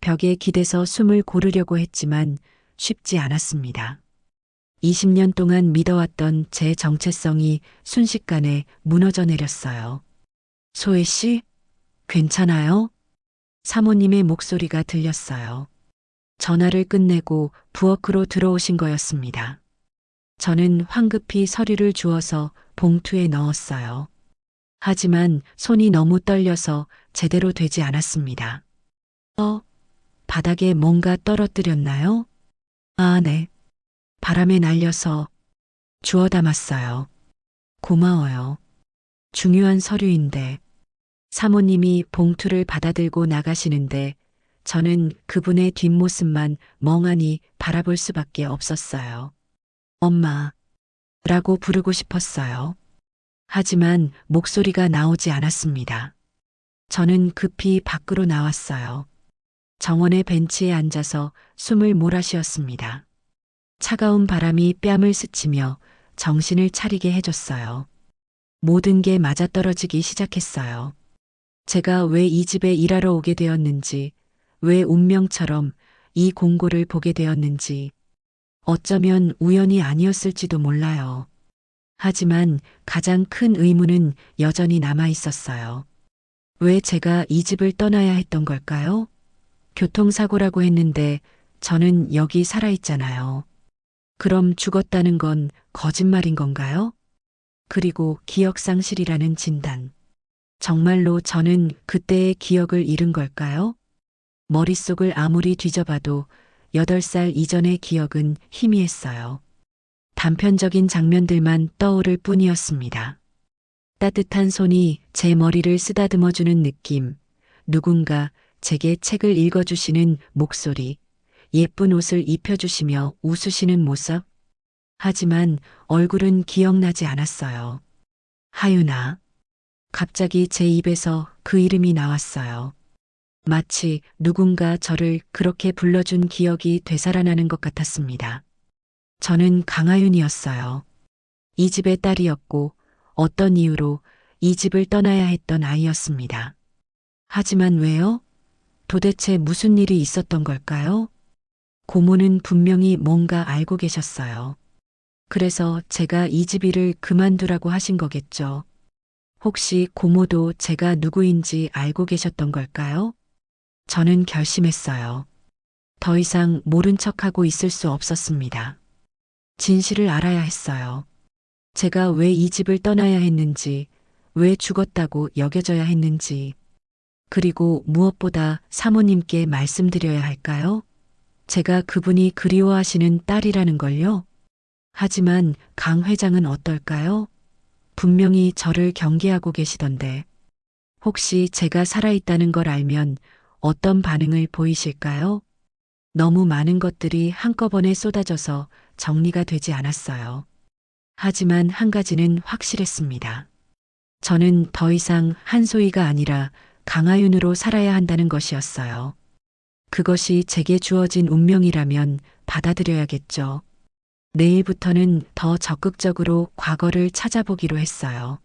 벽에 기대서 숨을 고르려고 했지만 쉽지 않았습니다. 20년 동안 믿어왔던 제 정체성이 순식간에 무너져 내렸어요. 소혜 씨, 괜찮아요? 사모님의 목소리가 들렸어요. 전화를 끝내고 부엌으로 들어오신 거였습니다. 저는 황급히 서류를 주워서 봉투에 넣었어요. 하지만 손이 너무 떨려서 제대로 되지 않았습니다. 바닥에 뭔가 떨어뜨렸나요? 아, 네. 바람에 날려서 주워 담았어요. 고마워요. 중요한 서류인데. 사모님이 봉투를 받아들고 나가시는데 저는 그분의 뒷모습만 멍하니 바라볼 수밖에 없었어요. 엄마, 라고 부르고 싶었어요. 하지만 목소리가 나오지 않았습니다. 저는 급히 밖으로 나왔어요. 정원의 벤치에 앉아서 숨을 몰아쉬었습니다. 차가운 바람이 뺨을 스치며 정신을 차리게 해줬어요. 모든 게 맞아떨어지기 시작했어요. 제가 왜 이 집에 일하러 오게 되었는지, 왜 운명처럼 이 공고를 보게 되었는지, 어쩌면 우연이 아니었을지도 몰라요. 하지만 가장 큰 의문은 여전히 남아 있었어요. 왜 제가 이 집을 떠나야 했던 걸까요? 교통사고라고 했는데 저는 여기 살아있잖아요. 그럼 죽었다는 건 거짓말인 건가요? 그리고 기억상실이라는 진단. 정말로 저는 그때의 기억을 잃은 걸까요? 머릿속을 아무리 뒤져봐도 8살 이전의 기억은 희미했어요. 단편적인 장면들만 떠오를 뿐이었습니다. 따뜻한 손이 제 머리를 쓰다듬어주는 느낌, 누군가 제게 책을 읽어주시는 목소리, 예쁜 옷을 입혀주시며 웃으시는 모습. 하지만 얼굴은 기억나지 않았어요. 하윤아. 갑자기 제 입에서 그 이름이 나왔어요. 마치 누군가 저를 그렇게 불러준 기억이 되살아나는 것 같았습니다. 저는 강하윤이었어요. 이 집의 딸이었고 어떤 이유로 이 집을 떠나야 했던 아이였습니다. 하지만 왜요? 도대체 무슨 일이 있었던 걸까요? 고모는 분명히 뭔가 알고 계셨어요. 그래서 제가 이 집 일을 그만두라고 하신 거겠죠. 혹시 고모도 제가 누구인지 알고 계셨던 걸까요? 저는 결심했어요. 더 이상 모른 척하고 있을 수 없었습니다. 진실을 알아야 했어요. 제가 왜 이 집을 떠나야 했는지, 왜 죽었다고 여겨져야 했는지, 그리고 무엇보다 사모님께 말씀드려야 할까요? 제가 그분이 그리워하시는 딸이라는 걸요? 하지만 강 회장은 어떨까요? 분명히 저를 경계하고 계시던데, 혹시 제가 살아있다는 걸 알면 어떤 반응을 보이실까요? 너무 많은 것들이 한꺼번에 쏟아져서 정리가 되지 않았어요. 하지만 한 가지는 확실했습니다. 저는 더 이상 한소희가 아니라 강하윤으로 살아야 한다는 것이었어요. 그것이 제게 주어진 운명이라면 받아들여야겠죠. 내일부터는 더 적극적으로 과거를 찾아보기로 했어요.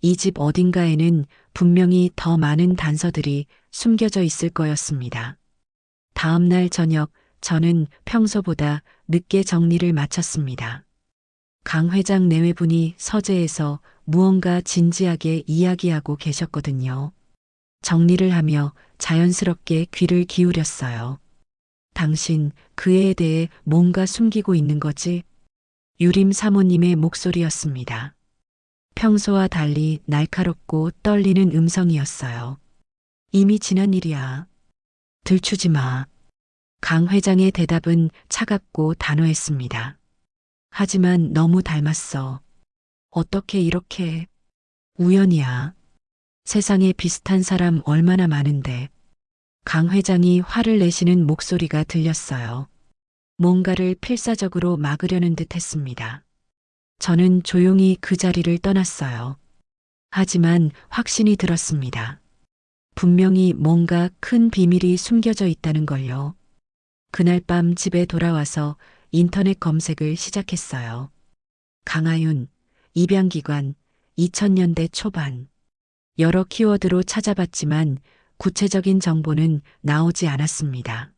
이 집 어딘가에는 분명히 더 많은 단서들이 숨겨져 있을 거였습니다. 다음 날 저녁 저는 평소보다 늦게 정리를 마쳤습니다. 강 회장 내외분이 서재에서 무언가 진지하게 이야기하고 계셨거든요. 정리를 하며 자연스럽게 귀를 기울였어요. 당신 그 애에 대해 뭔가 숨기고 있는 거지? 유림 사모님의 목소리였습니다. 평소와 달리 날카롭고 떨리는 음성이었어요. 이미 지난 일이야. 들추지 마. 강 회장의 대답은 차갑고 단호했습니다. 하지만 너무 닮았어. 어떻게 이렇게 우연이야. 세상에 비슷한 사람 얼마나 많은데. 강 회장이 화를 내시는 목소리가 들렸어요. 뭔가를 필사적으로 막으려는 듯 했습니다. 저는 조용히 그 자리를 떠났어요. 하지만 확신이 들었습니다. 분명히 뭔가 큰 비밀이 숨겨져 있다는 걸요. 그날 밤 집에 돌아와서 인터넷 검색을 시작했어요. 강하윤, 입양기관, 2000년대 초반. 여러 키워드로 찾아봤지만 구체적인 정보는 나오지 않았습니다.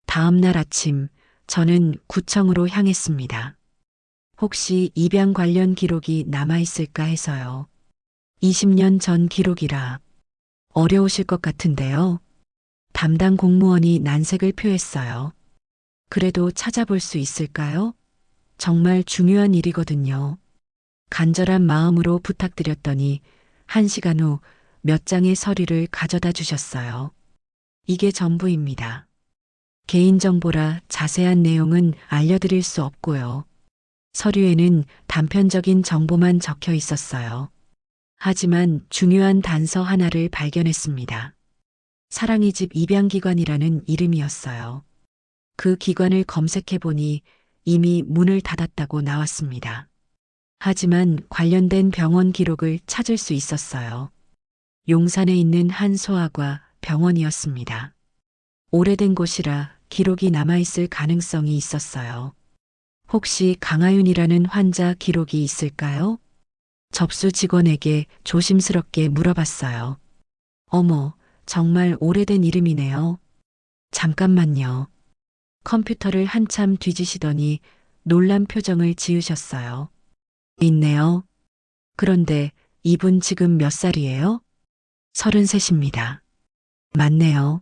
다음 날 아침 저는 구청으로 향했습니다. 혹시 입양 관련 기록이 남아있을까 해서요. 20년 전 기록이라 어려우실 것 같은데요. 담당 공무원이 난색을 표했어요. 그래도 찾아볼 수 있을까요? 정말 중요한 일이거든요. 간절한 마음으로 부탁드렸더니 1시간 후 몇 장의 서류를 가져다 주셨어요. 이게 전부입니다. 개인정보라 자세한 내용은 알려드릴 수 없고요. 서류에는 단편적인 정보만 적혀 있었어요. 하지만 중요한 단서 하나를 발견했습니다. 사랑이 집 입양기관이라는 이름이었어요. 그 기관을 검색해보니 이미 문을 닫았다고 나왔습니다. 하지만 관련된 병원 기록을 찾을 수 있었어요. 용산에 있는 한 소아과 병원이었습니다. 오래된 곳이라 기록이 남아있을 가능성이 있었어요. 혹시 강하윤이라는 환자 기록이 있을까요? 접수 직원에게 조심스럽게 물어봤어요. 어머, 정말 오래된 이름이네요. 잠깐만요. 컴퓨터를 한참 뒤지시더니 놀란 표정을 지으셨어요. 있네요. 그런데 이분 지금 몇 살이에요? 33입니다. 맞네요.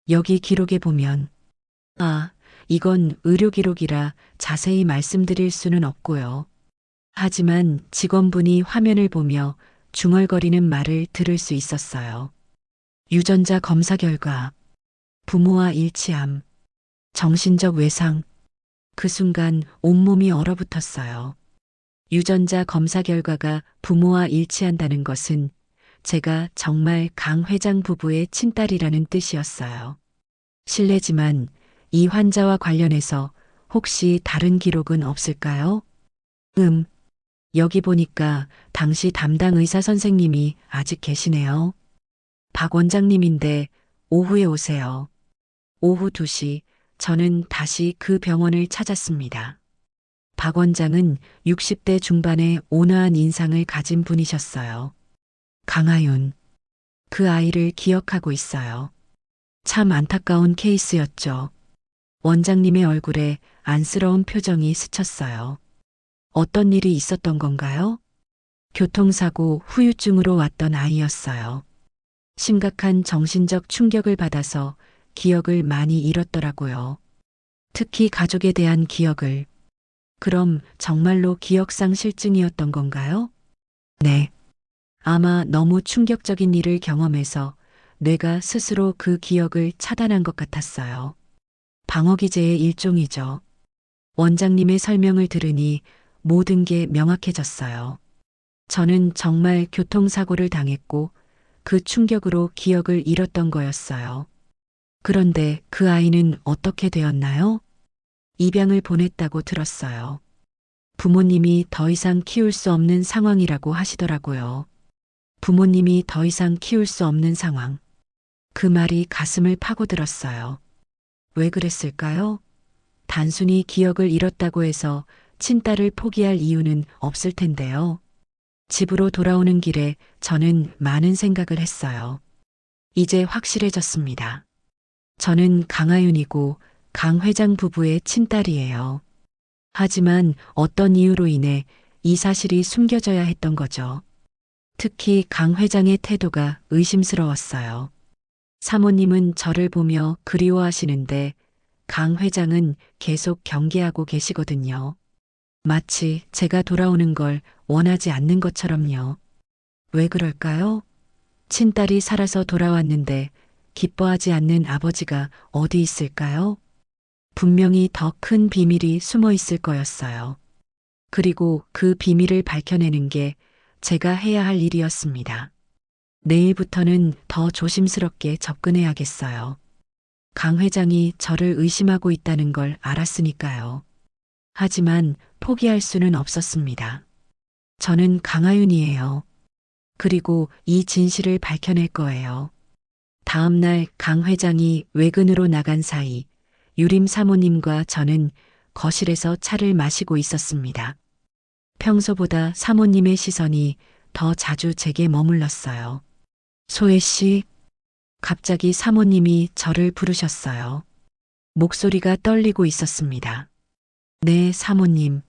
여기 기록에 보면, 이건 의료 기록이라 자세히 말씀드릴 수는 없고요. 하지만 직원분이 화면을 보며 중얼거리는 말을 들을 수 있었어요. 유전자 검사 결과 부모와 일치함, 정신적 외상, 그 순간 온몸이 얼어붙었어요. 유전자 검사 결과가 부모와 일치한다는 것은 제가 정말 강 회장 부부의 친딸이라는 뜻이었어요. 실례지만 이 환자와 관련해서 혹시 다른 기록은 없을까요? 여기 보니까 당시 담당 의사 선생님이 아직 계시네요. 박 원장님인데 오후에 오세요. 오후 2시 저는 다시 그 병원을 찾았습니다. 박 원장은 60대 중반의 온화한 인상을 가진 분이셨어요. 강하윤, 그 아이를 기억하고 있어요. 참 안타까운 케이스였죠. 원장님의 얼굴에 안쓰러운 표정이 스쳤어요. 어떤 일이 있었던 건가요? 교통사고 후유증으로 왔던 아이였어요. 심각한 정신적 충격을 받아서 기억을 많이 잃었더라고요. 특히 가족에 대한 기억을. 그럼 정말로 기억상실증이었던 건가요? 네. 아마 너무 충격적인 일을 경험해서 뇌가 스스로 그 기억을 차단한 것 같았어요. 방어기제의 일종이죠. 원장님의 설명을 들으니 모든 게 명확해졌어요. 저는 정말 교통사고를 당했고 그 충격으로 기억을 잃었던 거였어요. 그런데 그 아이는 어떻게 되었나요? 입양을 보냈다고 들었어요. 부모님이 더 이상 키울 수 없는 상황이라고 하시더라고요. 부모님이 더 이상 키울 수 없는 상황. 그 말이 가슴을 파고들었어요. 왜 그랬을까요? 단순히 기억을 잃었다고 해서 친딸을 포기할 이유는 없을 텐데요. 집으로 돌아오는 길에 저는 많은 생각을 했어요. 이제 확실해졌습니다. 저는 강하윤이고 강 회장 부부의 친딸이에요. 하지만 어떤 이유로 인해 이 사실이 숨겨져야 했던 거죠. 특히 강 회장의 태도가 의심스러웠어요. 사모님은 저를 보며 그리워하시는데 강 회장은 계속 경계하고 계시거든요. 마치 제가 돌아오는 걸 원하지 않는 것처럼요. 왜 그럴까요? 친딸이 살아서 돌아왔는데 기뻐하지 않는 아버지가 어디 있을까요? 분명히 더 큰 비밀이 숨어 있을 거였어요. 그리고 그 비밀을 밝혀내는 게 제가 해야 할 일이었습니다. 내일부터는 더 조심스럽게 접근해야겠어요. 강 회장이 저를 의심하고 있다는 걸 알았으니까요. 하지만 포기할 수는 없었습니다. 저는 강하윤이에요. 그리고 이 진실을 밝혀낼 거예요. 다음 날 강 회장이 외근으로 나간 사이 유림 사모님과 저는 거실에서 차를 마시고 있었습니다. 평소보다 사모님의 시선이 더 자주 제게 머물렀어요. 소혜 씨, 갑자기 사모님이 저를 부르셨어요. 목소리가 떨리고 있었습니다. 네, 사모님.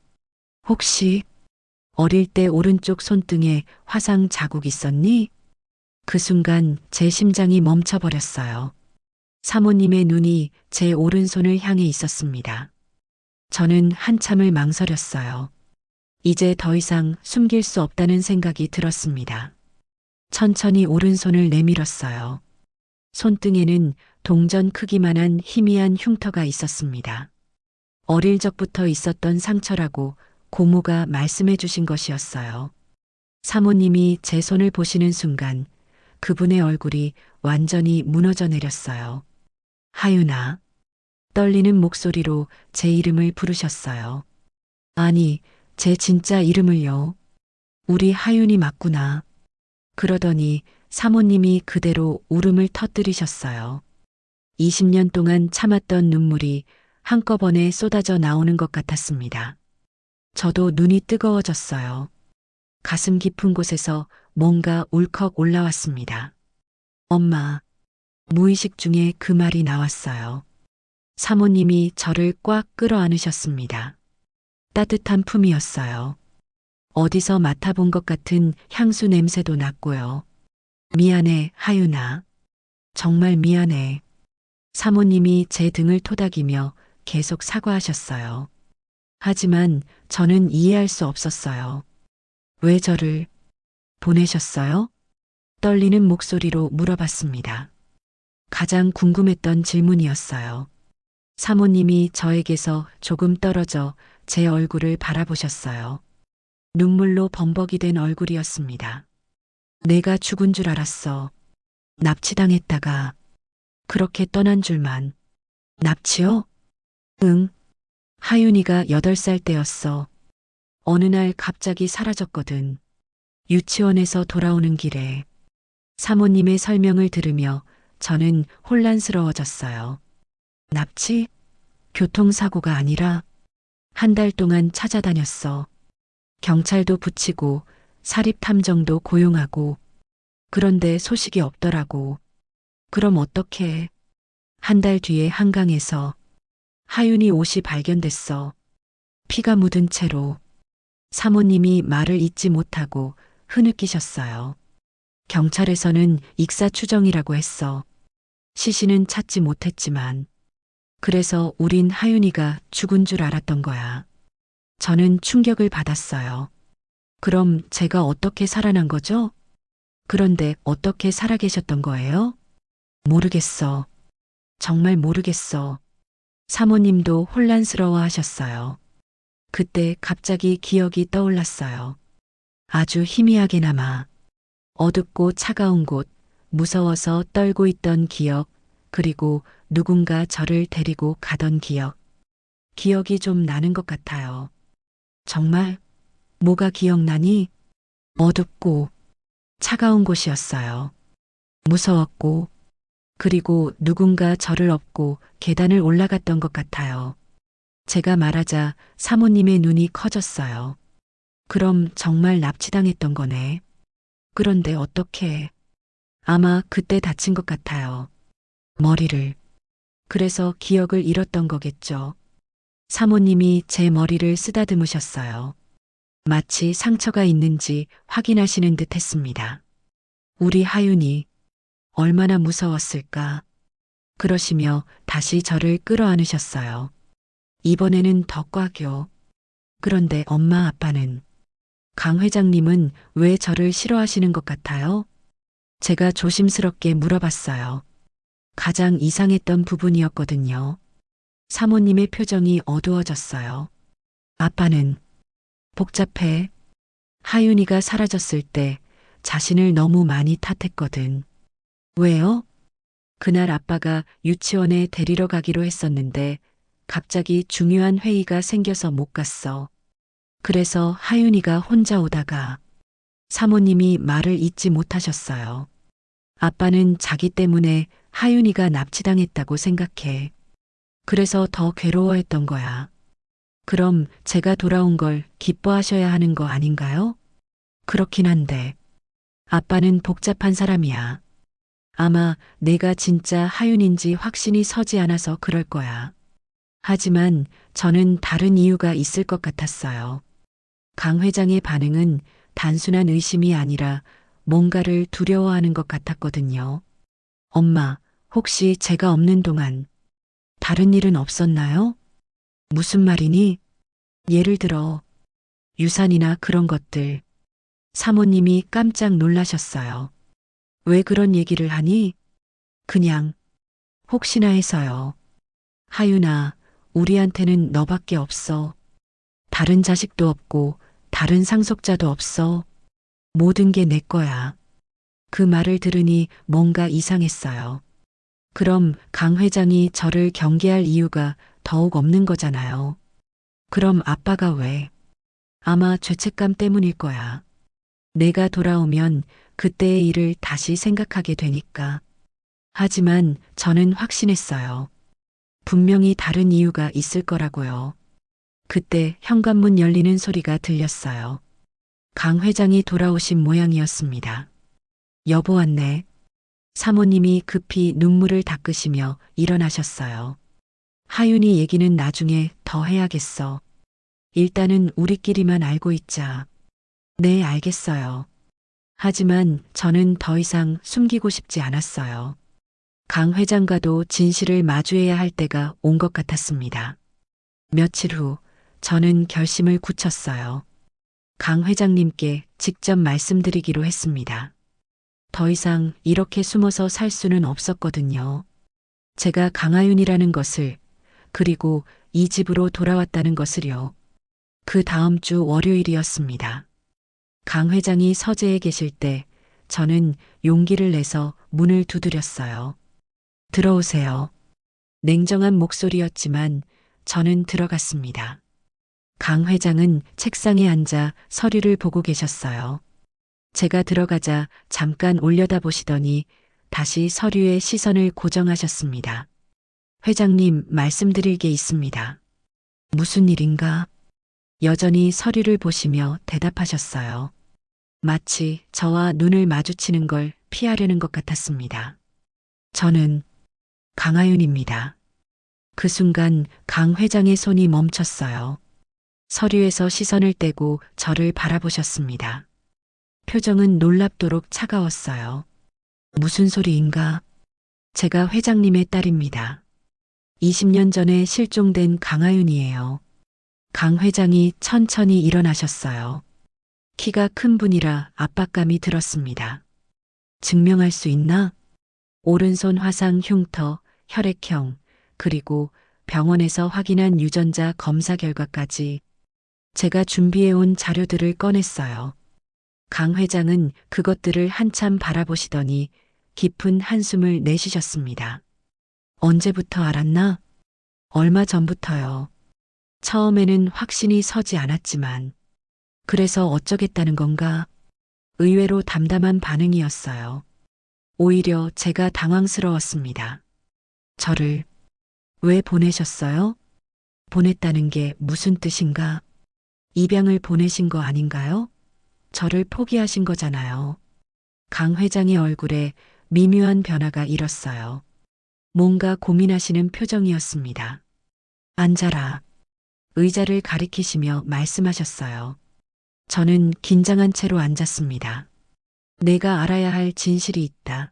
혹시 어릴 때 오른쪽 손등에 화상 자국 있었니? 그 순간 제 심장이 멈춰버렸어요. 사모님의 눈이 제 오른손을 향해 있었습니다. 저는 한참을 망설였어요. 이제 더 이상 숨길 수 없다는 생각이 들었습니다. 천천히 오른손을 내밀었어요. 손등에는 동전 크기만한 희미한 흉터가 있었습니다. 어릴 적부터 있었던 상처라고 고모가 말씀해 주신 것이었어요. 사모님이 제 손을 보시는 순간 그분의 얼굴이 완전히 무너져 내렸어요. 하윤아. 떨리는 목소리로 제 이름을 부르셨어요. 아니, 제 진짜 이름을요. 우리 하윤이 맞구나. 그러더니 사모님이 그대로 울음을 터뜨리셨어요. 20년 동안 참았던 눈물이 한꺼번에 쏟아져 나오는 것 같았습니다. 저도 눈이 뜨거워졌어요. 가슴 깊은 곳에서 뭔가 울컥 올라왔습니다. 엄마, 무의식 중에 그 말이 나왔어요. 사모님이 저를 꽉 끌어안으셨습니다. 따뜻한 품이었어요. 어디서 맡아본 것 같은 향수 냄새도 났고요. 미안해, 하윤아. 정말 미안해. 사모님이 제 등을 토닥이며 계속 사과하셨어요. 하지만 저는 이해할 수 없었어요. 왜 저를 보내셨어요? 떨리는 목소리로 물어봤습니다. 가장 궁금했던 질문이었어요. 사모님이 저에게서 조금 떨어져 제 얼굴을 바라보셨어요. 눈물로 범벅이 된 얼굴이었습니다. 내가 죽은 줄 알았어. 납치당했다가 그렇게 떠난 줄만. 납치요? 응. 하윤이가 8살 때였어. 어느 날 갑자기 사라졌거든. 유치원에서 돌아오는 길에. 사모님의 설명을 들으며 저는 혼란스러워졌어요. 납치? 교통사고가 아니라 한 달 동안 찾아다녔어. 경찰도 붙이고 사립탐정도 고용하고 그런데 소식이 없더라고. 그럼 어떡해? 한 달 뒤에 한강에서 하윤이 옷이 발견됐어. 피가 묻은 채로. 사모님이 말을 잇지 못하고 흐느끼셨어요. 경찰에서는 익사추정이라고 했어. 시신은 찾지 못했지만. 그래서 우린 하윤이가 죽은 줄 알았던 거야. 저는 충격을 받았어요. 그럼 제가 어떻게 살아난 거죠? 그런데 어떻게 살아계셨던 거예요? 모르겠어. 정말 모르겠어. 사모님도 혼란스러워 하셨어요. 그때 갑자기 기억이 떠올랐어요. 아주 희미하게나마. 어둡고 차가운 곳, 무서워서 떨고 있던 기억, 그리고 누군가 저를 데리고 가던 기억. 기억이 좀 나는 것 같아요. 정말? 뭐가 기억나니? 어둡고 차가운 곳이었어요. 무서웠고, 그리고 누군가 저를 업고 계단을 올라갔던 것 같아요. 제가 말하자 사모님의 눈이 커졌어요. 그럼 정말 납치당했던 거네. 그런데 어떻게? 아마 그때 다친 것 같아요. 머리를. 그래서 기억을 잃었던 거겠죠. 사모님이 제 머리를 쓰다듬으셨어요. 마치 상처가 있는지 확인하시는 듯 했습니다. 우리 하윤이 얼마나 무서웠을까. 그러시며 다시 저를 끌어안으셨어요. 이번에는 더 꽉요. 그런데 엄마 아빠는? 강 회장님은 왜 저를 싫어하시는 것 같아요? 제가 조심스럽게 물어봤어요. 가장 이상했던 부분이었거든요. 사모님의 표정이 어두워졌어요. 아빠는 복잡해. 하윤이가 사라졌을 때 자신을 너무 많이 탓했거든. 왜요? 그날 아빠가 유치원에 데리러 가기로 했었는데 갑자기 중요한 회의가 생겨서 못 갔어. 그래서 하윤이가 혼자 오다가 사모님이 말을 잇지 못하셨어요. 아빠는 자기 때문에 하윤이가 납치당했다고 생각해. 그래서 더 괴로워했던 거야. 그럼 제가 돌아온 걸 기뻐하셔야 하는 거 아닌가요? 그렇긴 한데 아빠는 복잡한 사람이야. 아마 내가 진짜 하윤인지 확신이 서지 않아서 그럴 거야. 하지만 저는 다른 이유가 있을 것 같았어요. 강 회장의 반응은 단순한 의심이 아니라 뭔가를 두려워하는 것 같았거든요. 엄마, 혹시 제가 없는 동안 다른 일은 없었나요? 무슨 말이니? 예를 들어 유산이나 그런 것들. 사모님이 깜짝 놀라셨어요. 왜 그런 얘기를 하니? 그냥 혹시나 해서요. 하윤아, 우리한테는 너밖에 없어. 다른 자식도 없고 다른 상속자도 없어. 모든 게 내 거야. 그 말을 들으니 뭔가 이상했어요. 그럼 강 회장이 저를 경계할 이유가 더욱 없는 거잖아요. 그럼 아빠가 왜? 아마 죄책감 때문일 거야. 내가 돌아오면 그때의 일을 다시 생각하게 되니까. 하지만 저는 확신했어요. 분명히 다른 이유가 있을 거라고요. 그때 현관문 열리는 소리가 들렸어요. 강 회장이 돌아오신 모양이었습니다. 여보 왔네. 사모님이 급히 눈물을 닦으시며 일어나셨어요. 하윤이 얘기는 나중에 더 해야겠어. 일단은 우리끼리만 알고 있자. 네, 알겠어요. 하지만 저는 더 이상 숨기고 싶지 않았어요. 강 회장과도 진실을 마주해야 할 때가 온 것 같았습니다. 며칠 후 저는 결심을 굳혔어요. 강 회장님께 직접 말씀드리기로 했습니다. 더 이상 이렇게 숨어서 살 수는 없었거든요. 제가 강하윤이라는 것을 그리고 이 집으로 돌아왔다는 것을요. 그 다음 주 월요일이었습니다. 강 회장이 서재에 계실 때 저는 용기를 내서 문을 두드렸어요. 들어오세요. 냉정한 목소리였지만 저는 들어갔습니다. 강 회장은 책상에 앉아 서류를 보고 계셨어요. 제가 들어가자 잠깐 올려다보시더니 다시 서류에 시선을 고정하셨습니다. 회장님, 말씀드릴 게 있습니다. 무슨 일인가? 여전히 서류를 보시며 대답하셨어요. 마치 저와 눈을 마주치는 걸 피하려는 것 같았습니다. 저는 강하윤입니다. 그 순간 강 회장의 손이 멈췄어요. 서류에서 시선을 떼고 저를 바라보셨습니다. 표정은 놀랍도록 차가웠어요. 무슨 소리인가? 제가 회장님의 딸입니다. 20년 전에 실종된 강하윤이에요. 강 회장이 천천히 일어나셨어요. 키가 큰 분이라 압박감이 들었습니다. 증명할 수 있나? 오른손 화상 흉터, 혈액형, 그리고 병원에서 확인한 유전자 검사 결과까지 제가 준비해온 자료들을 꺼냈어요. 강 회장은 그것들을 한참 바라보시더니 깊은 한숨을 내쉬셨습니다. 언제부터 알았나? 얼마 전부터요. 처음에는 확신이 서지 않았지만, 그래서 어쩌겠다는 건가? 의외로 담담한 반응이었어요. 오히려 제가 당황스러웠습니다. 저를 왜 보내셨어요? 보냈다는 게 무슨 뜻인가? 입양을 보내신 거 아닌가요? 저를 포기하신 거잖아요. 강 회장의 얼굴에 미묘한 변화가 일었어요. 뭔가 고민하시는 표정이었습니다. 앉아라. 의자를 가리키시며 말씀하셨어요. 저는 긴장한 채로 앉았습니다. 내가 알아야 할 진실이 있다.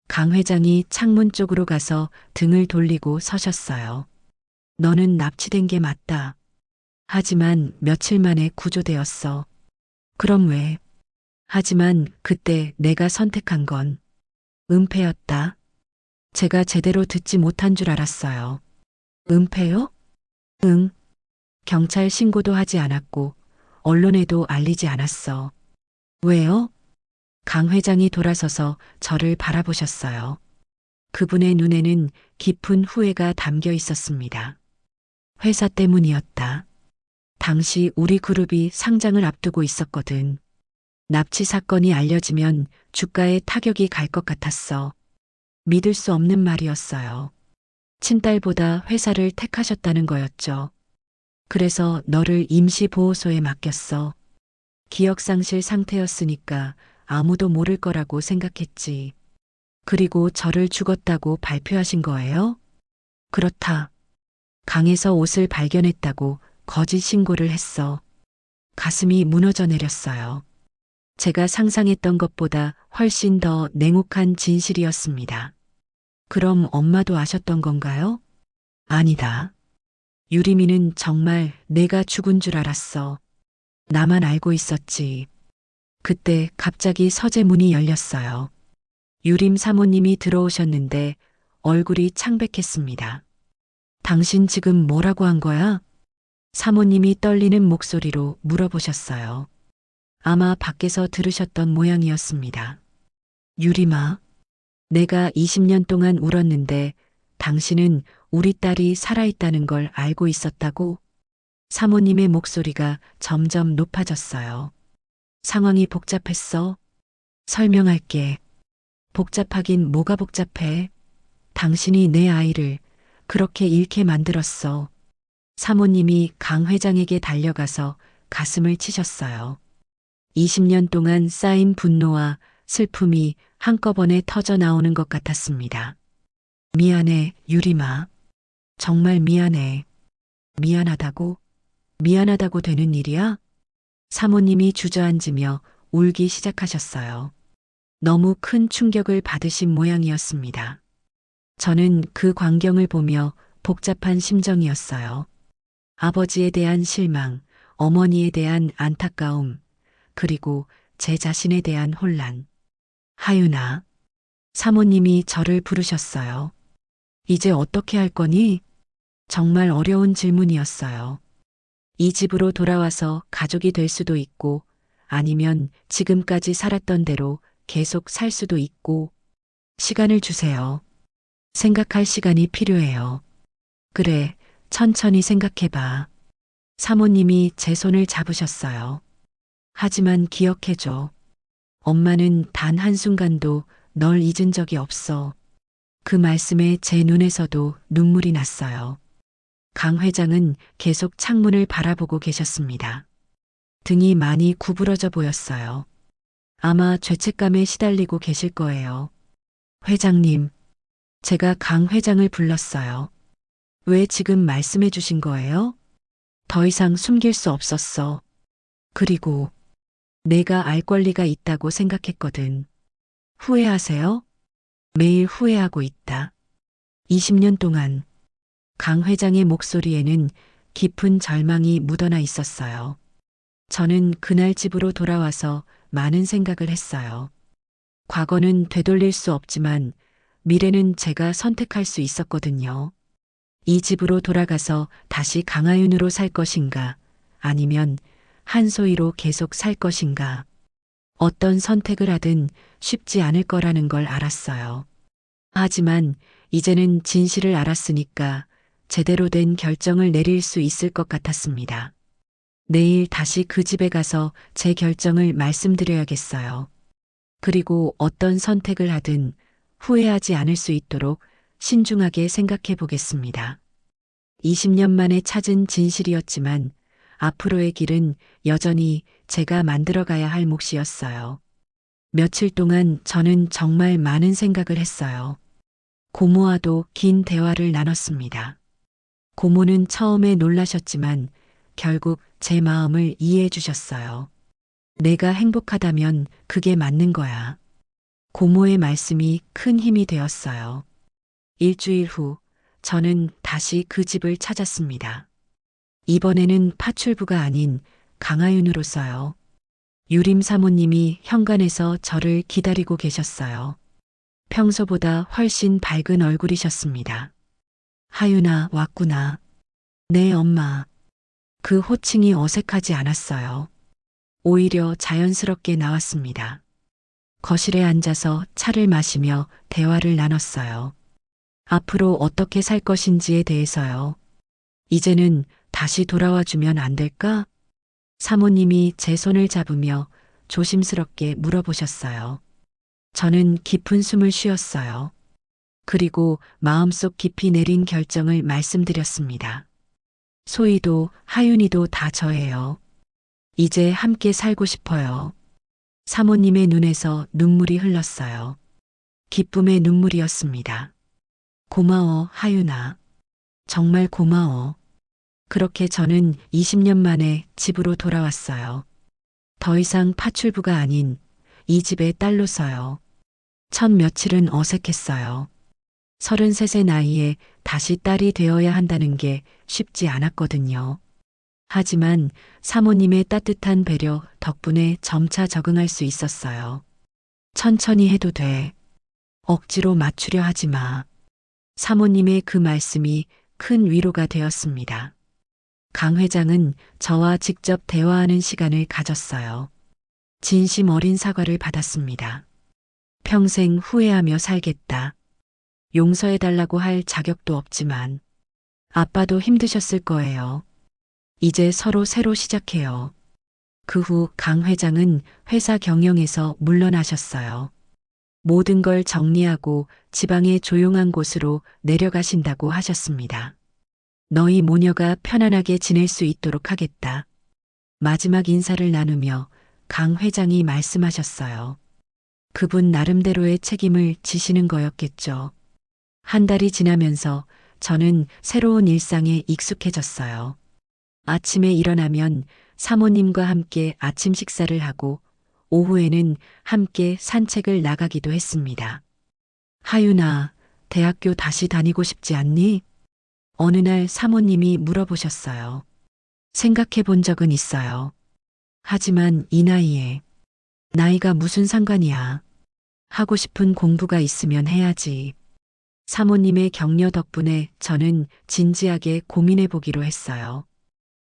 강 회장이 창문 쪽으로 가서 등을 돌리고 서셨어요. 너는 납치된 게 맞다. 하지만 며칠 만에 구조되었어. 그럼 왜? 하지만 그때 내가 선택한 건 은폐였다. 제가 제대로 듣지 못한 줄 알았어요. 은폐요? 응. 경찰 신고도 하지 않았고 언론에도 알리지 않았어. 왜요? 강 회장이 돌아서서 저를 바라보셨어요. 그분의 눈에는 깊은 후회가 담겨 있었습니다. 회사 때문이었다. 당시 우리 그룹이 상장을 앞두고 있었거든. 납치 사건이 알려지면 주가에 타격이 갈 것 같았어. 믿을 수 없는 말이었어요. 친딸보다 회사를 택하셨다는 거였죠. 그래서 너를 임시보호소에 맡겼어. 기억상실 상태였으니까 아무도 모를 거라고 생각했지. 그리고 저를 죽었다고 발표하신 거예요? 그렇다. 강에서 옷을 발견했다고 거짓 신고를 했어. 가슴이 무너져 내렸어요. 제가 상상했던 것보다 훨씬 더 냉혹한 진실이었습니다. 그럼 엄마도 아셨던 건가요? 아니다. 유리미는 정말 내가 죽은 줄 알았어. 나만 알고 있었지. 그때 갑자기 서재 문이 열렸어요. 유림 사모님이 들어오셨는데 얼굴이 창백했습니다. 당신 지금 뭐라고 한 거야? 사모님이 떨리는 목소리로 물어보셨어요. 아마 밖에서 들으셨던 모양이었습니다. 유림아, 내가 20년 동안 울었는데 당신은 우리 딸이 살아있다는 걸 알고 있었다고? 사모님의 목소리가 점점 높아졌어요. 상황이 복잡했어. 설명할게. 복잡하긴 뭐가 복잡해. 당신이 내 아이를 그렇게 잃게 만들었어. 사모님이 강 회장에게 달려가서 가슴을 치셨어요. 20년 동안 쌓인 분노와 슬픔이 한꺼번에 터져 나오는 것 같았습니다. 미안해, 유리마. 정말 미안해. 미안하다고? 미안하다고 되는 일이야? 사모님이 주저앉으며 울기 시작하셨어요. 너무 큰 충격을 받으신 모양이었습니다. 저는 그 광경을 보며 복잡한 심정이었어요. 아버지에 대한 실망, 어머니에 대한 안타까움, 그리고 제 자신에 대한 혼란. 하윤아, 사모님이 저를 부르셨어요. 이제 어떻게 할 거니? 정말 어려운 질문이었어요. 이 집으로 돌아와서 가족이 될 수도 있고 아니면 지금까지 살았던 대로 계속 살 수도 있고 시간을 주세요. 생각할 시간이 필요해요. 그래, 천천히 생각해봐. 사모님이 제 손을 잡으셨어요. 하지만 기억해줘. 엄마는 단 한순간도 널 잊은 적이 없어. 그 말씀에 제 눈에서도 눈물이 났어요. 강 회장은 계속 창문을 바라보고 계셨습니다. 등이 많이 구부러져 보였어요. 아마 죄책감에 시달리고 계실 거예요. 회장님, 제가 강 회장을 불렀어요. 왜 지금 말씀해 주신 거예요? 더 이상 숨길 수 없었어. 그리고 내가 알 권리가 있다고 생각했거든. 후회하세요? 매일 후회하고 있다. 20년 동안 강 회장의 목소리에는 깊은 절망이 묻어나 있었어요. 저는 그날 집으로 돌아와서 많은 생각을 했어요. 과거는 되돌릴 수 없지만 미래는 제가 선택할 수 있었거든요. 이 집으로 돌아가서 다시 강하윤으로 살 것인가, 아니면 한소희로 계속 살 것인가. 어떤 선택을 하든 쉽지 않을 거라는 걸 알았어요. 하지만 이제는 진실을 알았으니까 제대로 된 결정을 내릴 수 있을 것 같았습니다. 내일 다시 그 집에 가서 제 결정을 말씀드려야겠어요. 그리고 어떤 선택을 하든 후회하지 않을 수 있도록 신중하게 생각해 보겠습니다. 20년 만에 찾은 진실이었지만 앞으로의 길은 여전히 제가 만들어가야 할 몫이었어요. 며칠 동안 저는 정말 많은 생각을 했어요. 고모와도 긴 대화를 나눴습니다. 고모는 처음에 놀라셨지만 결국 제 마음을 이해해 주셨어요. 내가 행복하다면 그게 맞는 거야. 고모의 말씀이 큰 힘이 되었어요. 일주일 후 저는 다시 그 집을 찾았습니다. 이번에는 파출부가 아닌 강하윤으로서요. 유림 사모님이 현관에서 저를 기다리고 계셨어요. 평소보다 훨씬 밝은 얼굴이셨습니다. 하윤아, 왔구나. 네, 엄마. 그 호칭이 어색하지 않았어요. 오히려 자연스럽게 나왔습니다. 거실에 앉아서 차를 마시며 대화를 나눴어요. 앞으로 어떻게 살 것인지에 대해서요. 이제는 다시 돌아와 주면 안 될까? 사모님이 제 손을 잡으며 조심스럽게 물어보셨어요. 저는 깊은 숨을 쉬었어요. 그리고 마음속 깊이 내린 결정을 말씀드렸습니다. 소희도 하윤이도 다 저예요. 이제 함께 살고 싶어요. 사모님의 눈에서 눈물이 흘렀어요. 기쁨의 눈물이었습니다. 고마워, 하윤아. 정말 고마워. 그렇게 저는 20년 만에 집으로 돌아왔어요. 더 이상 파출부가 아닌 이 집의 딸로서요. 첫 며칠은 어색했어요. 33의 나이에 다시 딸이 되어야 한다는 게 쉽지 않았거든요. 하지만 사모님의 따뜻한 배려 덕분에 점차 적응할 수 있었어요. 천천히 해도 돼. 억지로 맞추려 하지 마. 사모님의 그 말씀이 큰 위로가 되었습니다. 강 회장은 저와 직접 대화하는 시간을 가졌어요. 진심 어린 사과를 받았습니다. 평생 후회하며 살겠다. 용서해달라고 할 자격도 없지만 아빠도 힘드셨을 거예요. 이제 서로 새로 시작해요. 그 후 강 회장은 회사 경영에서 물러나셨어요. 모든 걸 정리하고 지방의 조용한 곳으로 내려가신다고 하셨습니다. 너희 모녀가 편안하게 지낼 수 있도록 하겠다. 마지막 인사를 나누며 강 회장이 말씀하셨어요. 그분 나름대로의 책임을 지시는 거였겠죠. 한 달이 지나면서 저는 새로운 일상에 익숙해졌어요. 아침에 일어나면 사모님과 함께 아침 식사를 하고 오후에는 함께 산책을 나가기도 했습니다. 하윤아, 대학교 다시 다니고 싶지 않니? 어느 날 사모님이 물어보셨어요. 생각해 본 적은 있어요. 하지만 이 나이에 나이가 무슨 상관이야. 하고 싶은 공부가 있으면 해야지. 사모님의 격려 덕분에 저는 진지하게 고민해 보기로 했어요.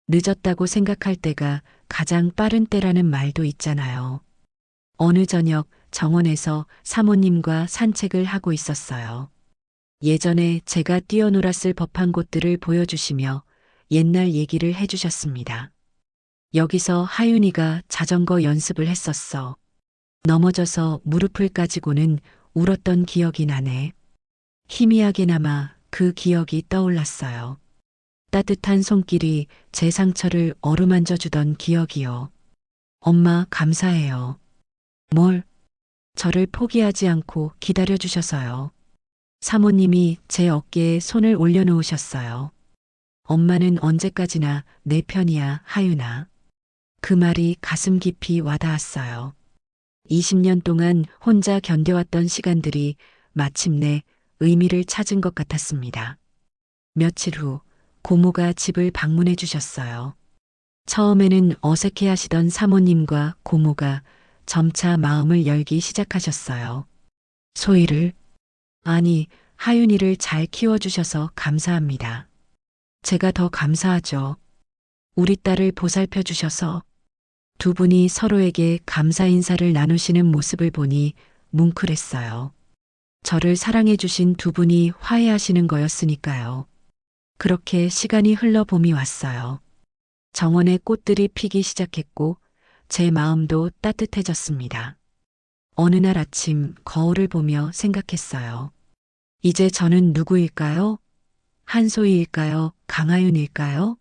늦었다고 생각할 때가 가장 빠른 때라는 말도 있잖아요. 어느 저녁 정원에서 사모님과 산책을 하고 있었어요. 예전에 제가 뛰어놀았을 법한 곳들을 보여주시며 옛날 얘기를 해주셨습니다. 여기서 하윤이가 자전거 연습을 했었어. 넘어져서 무릎을 까지고는 울었던 기억이 나네. 희미하게나마 그 기억이 떠올랐어요. 따뜻한 손길이 제 상처를 어루만져 주던 기억이요. 엄마 감사해요. 뭘? 저를 포기하지 않고 기다려 주셔서요. 사모님이 제 어깨에 손을 올려놓으셨어요. 엄마는 언제까지나 내 편이야, 하윤아. 그 말이 가슴 깊이 와닿았어요. 20년 동안 혼자 견뎌왔던 시간들이 마침내 의미를 찾은 것 같았습니다. 며칠 후 고모가 집을 방문해 주셨어요. 처음에는 어색해 하시던 사모님과 고모가 점차 마음을 열기 시작하셨어요. 소희를, 아니, 하윤이를 잘 키워주셔서 감사합니다. 제가 더 감사하죠. 우리 딸을 보살펴 주셔서. 두 분이 서로에게 감사 인사를 나누시는 모습을 보니 뭉클했어요. 저를 사랑해 주신 두 분이 화해하시는 거였으니까요. 그렇게 시간이 흘러 봄이 왔어요. 정원에 꽃들이 피기 시작했고 제 마음도 따뜻해졌습니다. 어느 날 아침 거울을 보며 생각했어요. 이제 저는 누구일까요? 한소희일까요? 강하윤일까요?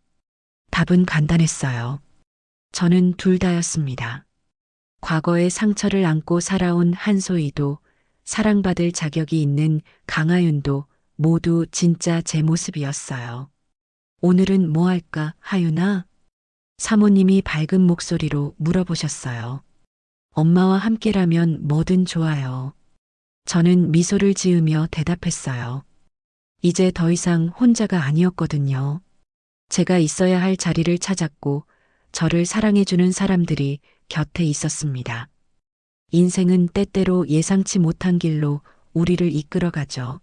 답은 간단했어요. 저는 둘 다였습니다. 과거의 상처를 안고 살아온 한소희도 사랑받을 자격이 있는 강하윤도 모두 진짜 제 모습이었어요. 오늘은 뭐 할까, 하윤아? 사모님이 밝은 목소리로 물어보셨어요. 엄마와 함께라면 뭐든 좋아요. 저는 미소를 지으며 대답했어요. 이제 더 이상 혼자가 아니었거든요. 제가 있어야 할 자리를 찾았고 저를 사랑해주는 사람들이 곁에 있었습니다. 인생은 때때로 예상치 못한 길로 우리를 이끌어가죠.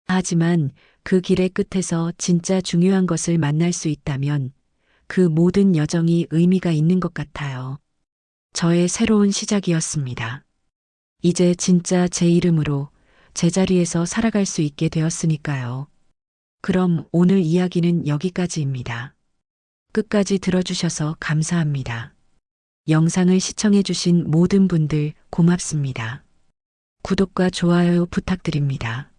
하지만 그 길의 끝에서 진짜 중요한 것을 만날 수 있다면 그 모든 여정이 의미가 있는 것 같아요. 저의 새로운 시작이었습니다. 이제 진짜 제 이름으로 제자리에서 살아갈 수 있게 되었으니까요. 그럼 오늘 이야기는 여기까지입니다. 끝까지 들어주셔서 감사합니다. 영상을 시청해주신 모든 분들 고맙습니다. 구독과 좋아요 부탁드립니다.